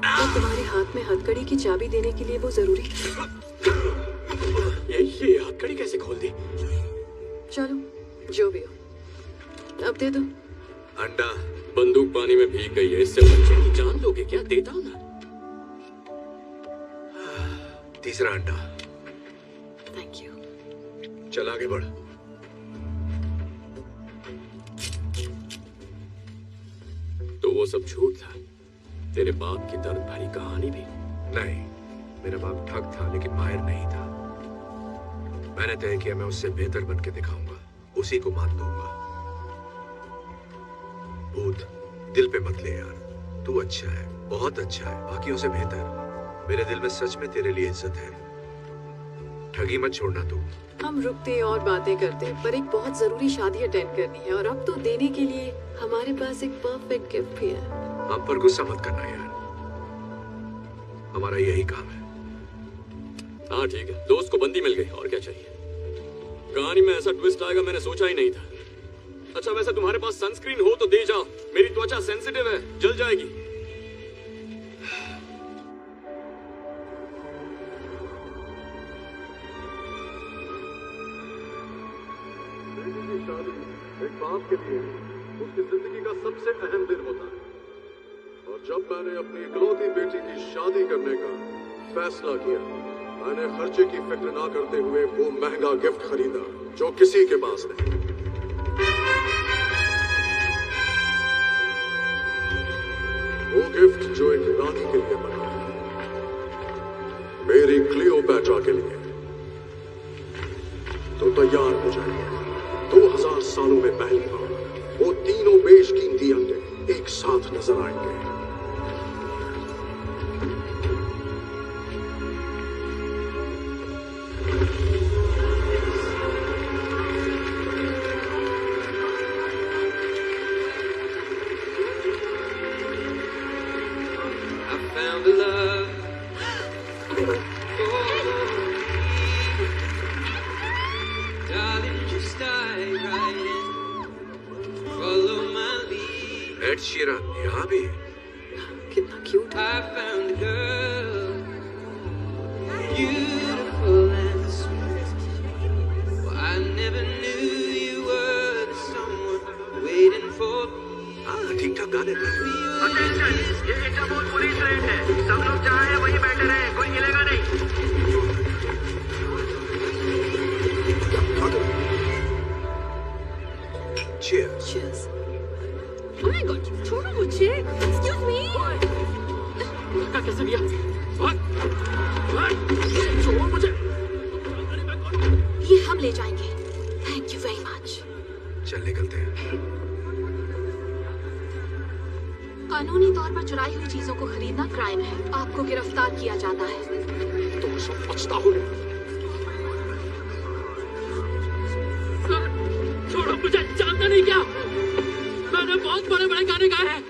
तो तुम्हारे हाथ में हथकड़ी की चाबी देने के लिए वो जरूरी था। ये हथकड़ी कैसे खोल दी? चलो, जो भी हो, अब दे दो। अंडा। बंदूक पानी में भीग गई है, इससे बच्चे की जान लोगे क्या? देता हूं ना। तीसरा अंडा। Thank you. चल आगे बढ़। तो वो सब झूठ था? तेरे बाप की दर्द भरी कहानी भी? नहीं, मेरा बाप ठग था लेकिन माहिर नहीं था। मैंने तय किया मैं उससे बेहतर बन के दिखाऊंगा, उसी को मान दूंगा। भूत, दिल पे मत ले यार, तू अच्छा है, बहुत अच्छा है, बाकियों से बेहतर। मेरे दिल में सच में तेरे लिए इज्जत है। ठगी मत छोड़ना तू। हम रुकते और बातें करते, पर एक बहुत जरूरी शादी अटेंड करनी है, और अब तो देने के लिए हमारे पास एक परफेक्ट गिफ्ट भी है। हम पर गुस्सा मत करना यार, हमारा यही काम है। हाँ ठीक है, दोस्त को बंदी मिल गई, और क्या चाहिए? कहानी में ऐसा ट्विस्ट आएगा मैंने सोचा ही नहीं था। अच्छा वैसे तुम्हारे पास सनस्क्रीन हो तो दे जाओ, मेरी त्वचा सेंसिटिव है, जल जाएगी। एक बाप के लिए उसकी जिंदगी का सबसे अहम दिन होता है, और जब मैंने अपनी इकलौती बेटी की शादी करने का फैसला किया, मैंने खर्चे की फिक्र ना करते हुए वो महंगा गिफ्ट खरीदा जो किसी के पास नहीं। वो गिफ्ट जो एक रानी के लिए बना, मेरी क्लियोपैट्रा के लिए। तो तैयार हो जाइए, 2000 सालों में पहली बार वो तीनों बेशकीमती अंडे एक साथ नजर आएंगे। एड शीरन यहाँ भी? कितना क्यूट है। ठीक ठाक गाने थे। ये इंटरपोल पुलिस रेड है, सब लोग जहाँ हैं वहीं बैठे रहे, कोई हिलेगा नहीं। Cheers. Cheers. Oh my God, छोड़ो मुझे। Excuse me. धक्का कैसे दिया? छोड़ो मुझे। ये हम ले जाएंगे। Thank you very much. चल निकलते हैं। कानूनी तौर पर चुराई हुई चीजों को खरीदना क्राइम है, आपको गिरफ्तार किया जाता है। तो सब बचता हूँ। छोड़ो मुझे, जानता नहीं क्या? मैंने बहुत बड़े बड़े गाने गाए हैं।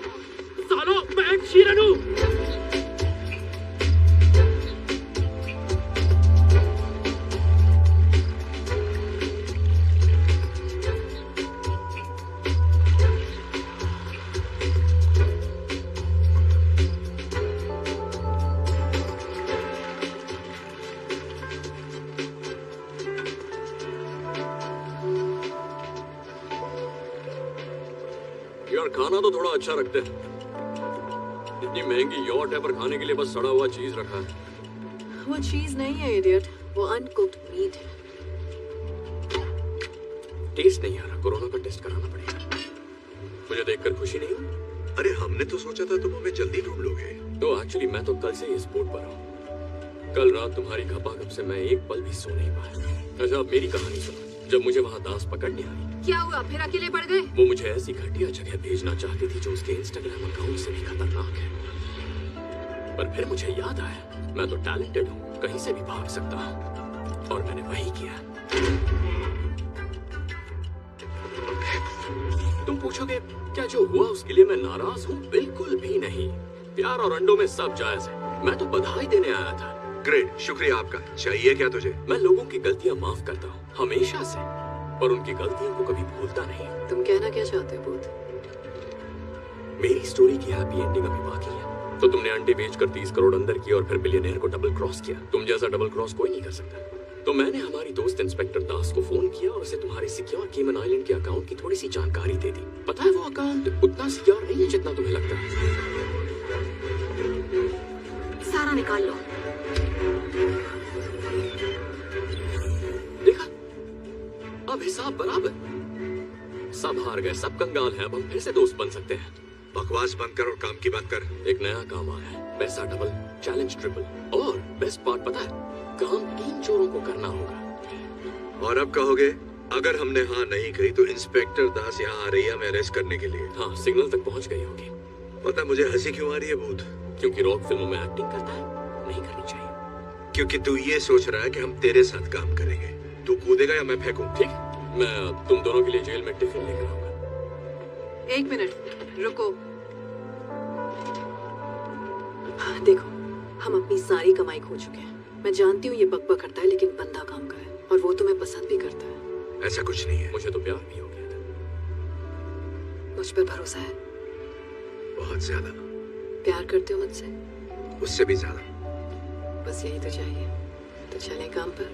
सालों मैं एक शीरन हूँ। यार खाना तो थोड़ा अच्छा रखते हैं। इतनी महंगी यॉट है पर खाने के लिए बस सड़ा हुआ चीज रखा है। वो चीज नहीं है इडियट, वो अनकुक्ड मीट है। टेस्ट नहीं आ रहा, कोरोना का टेस्ट कराना पड़ेगा। मुझे देखकर खुशी नहीं हुई? अरे हमने तो सोचा था तुम हमें जल्दी ढूंढ लोगे। तो एक्चुअली मैं तो कल से इस बोर्ड पर हूँ। कल रात तुम्हारी खपाखप से मैं एक पल भी सो नहीं पाया। अच्छा अब मेरी कहानी सुनो। जब मुझे वहाँ दास पकड़ने आई, क्या हुआ, फिर अकेले पड़ गए? वो मुझे ऐसी घटिया जगह भेजना चाहती थी जो उसके इंस्टाग्राम अकाउंट से भी खतरनाक है। पर फिर मुझे याद आया मैं तो टैलेंटेड हूँ, कहीं से भी भाग सकता हूँ, और मैंने वही किया। तुम पूछोगे क्या जो हुआ उसके लिए मैं नाराज हूँ? बिल्कुल भी नहीं। प्यार और अंडों में सब जायज है। मैं तो बधाई देने आया था। ग्रेट, शुक्रिया आपका। चाहिए क्या तुझे? मैं लोगों की गलतियाँ माफ करता हूँ हमेशा से, पर उनकी गलतियों को कभी भूलता नहीं। तुम कहना क्या चाहते हो बूथ? मेरी स्टोरी की हैप्पी एंडिंग अभी बाकी है। तो तुमने अंडे बेचकर 30 करोड़ अंदर किया और फिर बिलियनेयर को डबल क्रॉस किया। तुम जैसा डबल क्रॉस कोई नहीं कर सकता। तो मैंने हमारी दोस्त इंस्पेक्टर दास को फोन किया और उसे तुम्हारे सिक्योर केमन आइलैंड के अकाउंट की थोड़ी सी जानकारी दे दी। पता है वो अकाउंट उतना सिक्योर नहीं है जितना तुम्हें लगता है। सारा निकाल लो। देखा, अब हिसाब बराबर। सब हार गए, सब कंगाल हैं। अब हम फिर से दोस्त बन सकते हैं। बकवास बंद कर और काम की बात कर। एक नया काम आया है, पैसा डबल, चैलेंज ट्रिपल, और बेस्ट पार्ट पता है, काम 3 चोरों को करना होगा। और अब कहोगे अगर हमने हाँ नहीं कही तो इंस्पेक्टर दास यहाँ आ रही है हमें अरेस्ट करने के लिए। हाँ, सिग्नल तक पहुँच गई होगी। पता मुझे हंसी क्यों आ रही है भूत? क्योंकि रॉक फिल्मों में एक्टिंग करता है, नहीं करनी चाहिए। क्योंकि तू ये सोच रहा है कि हम तेरे साथ काम करेंगे। तू कूदेगा या मैं फेंकूं? ठीक, मैं तुम दोनों के लिए जेल में टिफिन लेकर आऊंगा। 1 मिनट रुको। देखो, हम अपनी सारी कमाई खो चुके हैं। मैं जानती हूँ ये बकबक करता है, लेकिन बंदा काम का है और वो तुम्हें पसंद भी करता है। ऐसा कुछ नहीं है। मुझे तो प्यार भी हो गया था। मुझ पर भरोसा है? बहुत ज्यादा। प्यार करते हो मुझसे? उससे भी ज्यादा। बस यही तो चाहिए। तो चलें काम पर।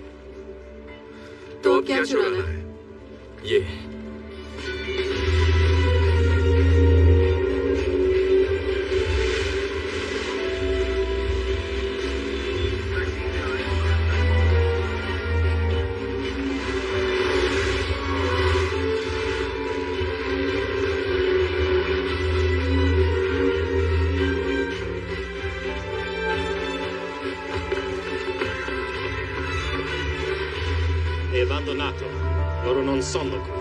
तो अब क्या चुराना है? ये È abbandonato. Loro non sono qui.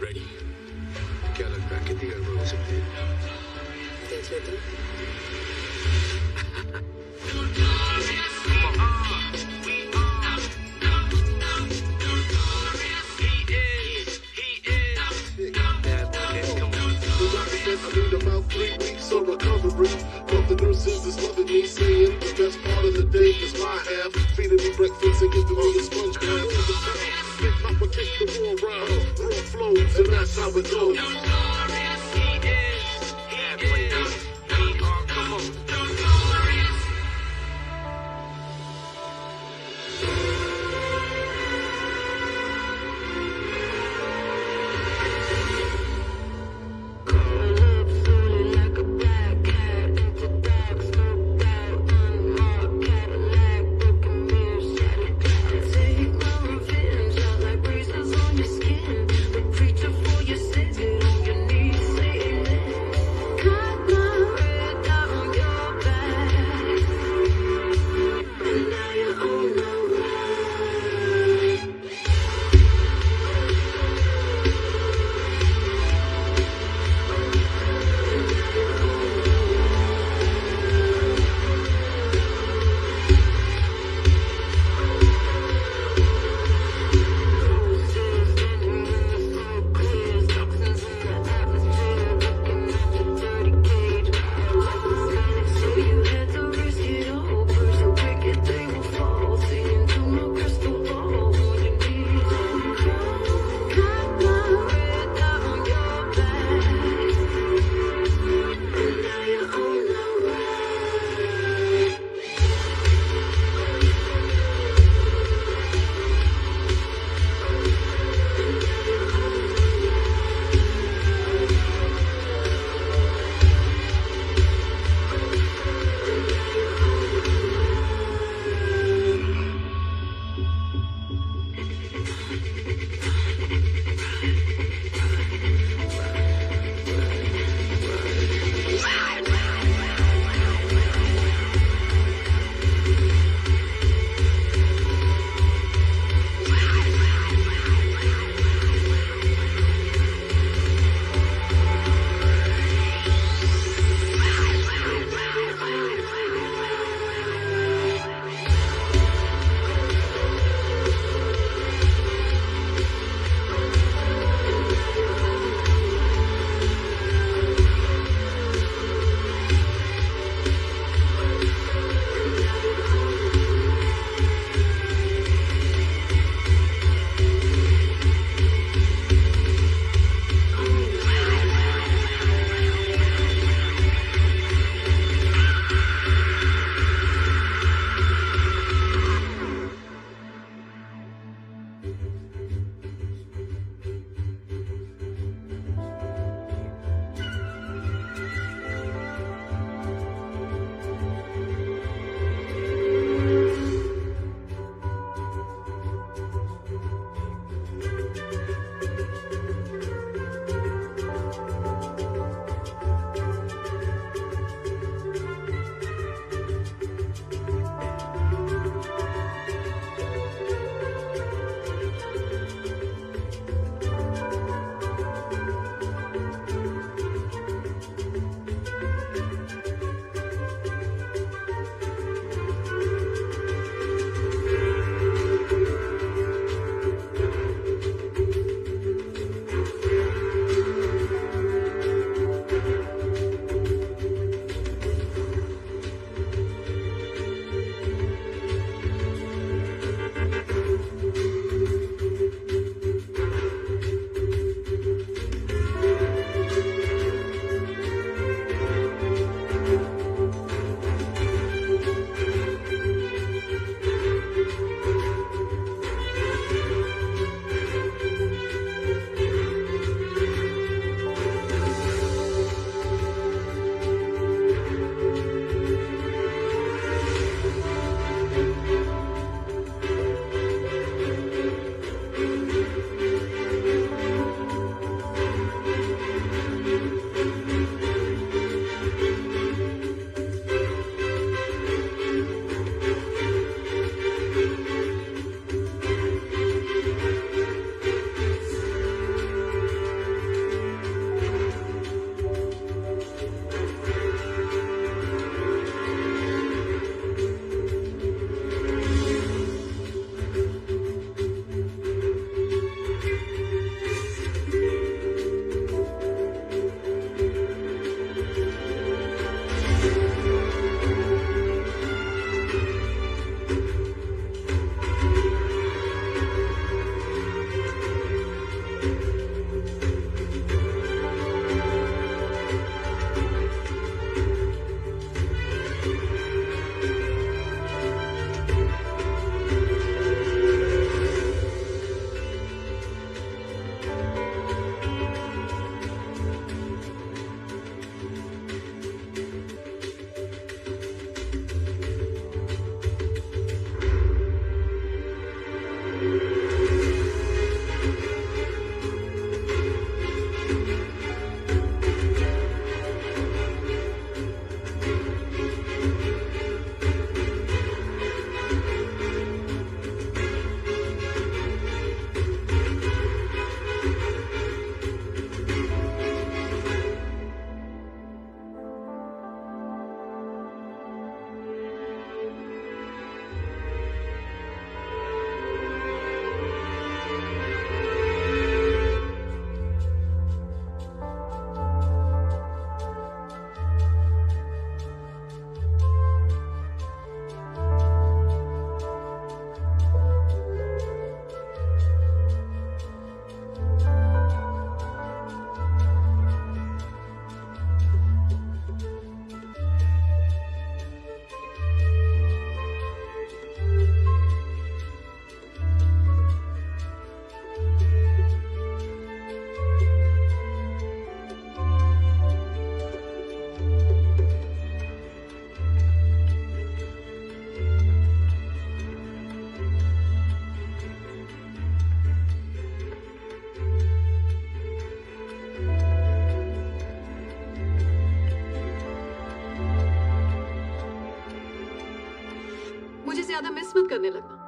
Ready? क्या लगता है कितनी गड़बड़ हो सकती है? देख लेते हैं। I need about 3 weeks of recovery. But the nurses is loving me, saying the best part of the day is my half. Feeding me breakfast and giving me a sponge bath. Hip hop will kick the raw rhyme, raw flows, and that's how it goes. Preacher for your sins, it on your मुझे ज्यादा miss मत करने लगना।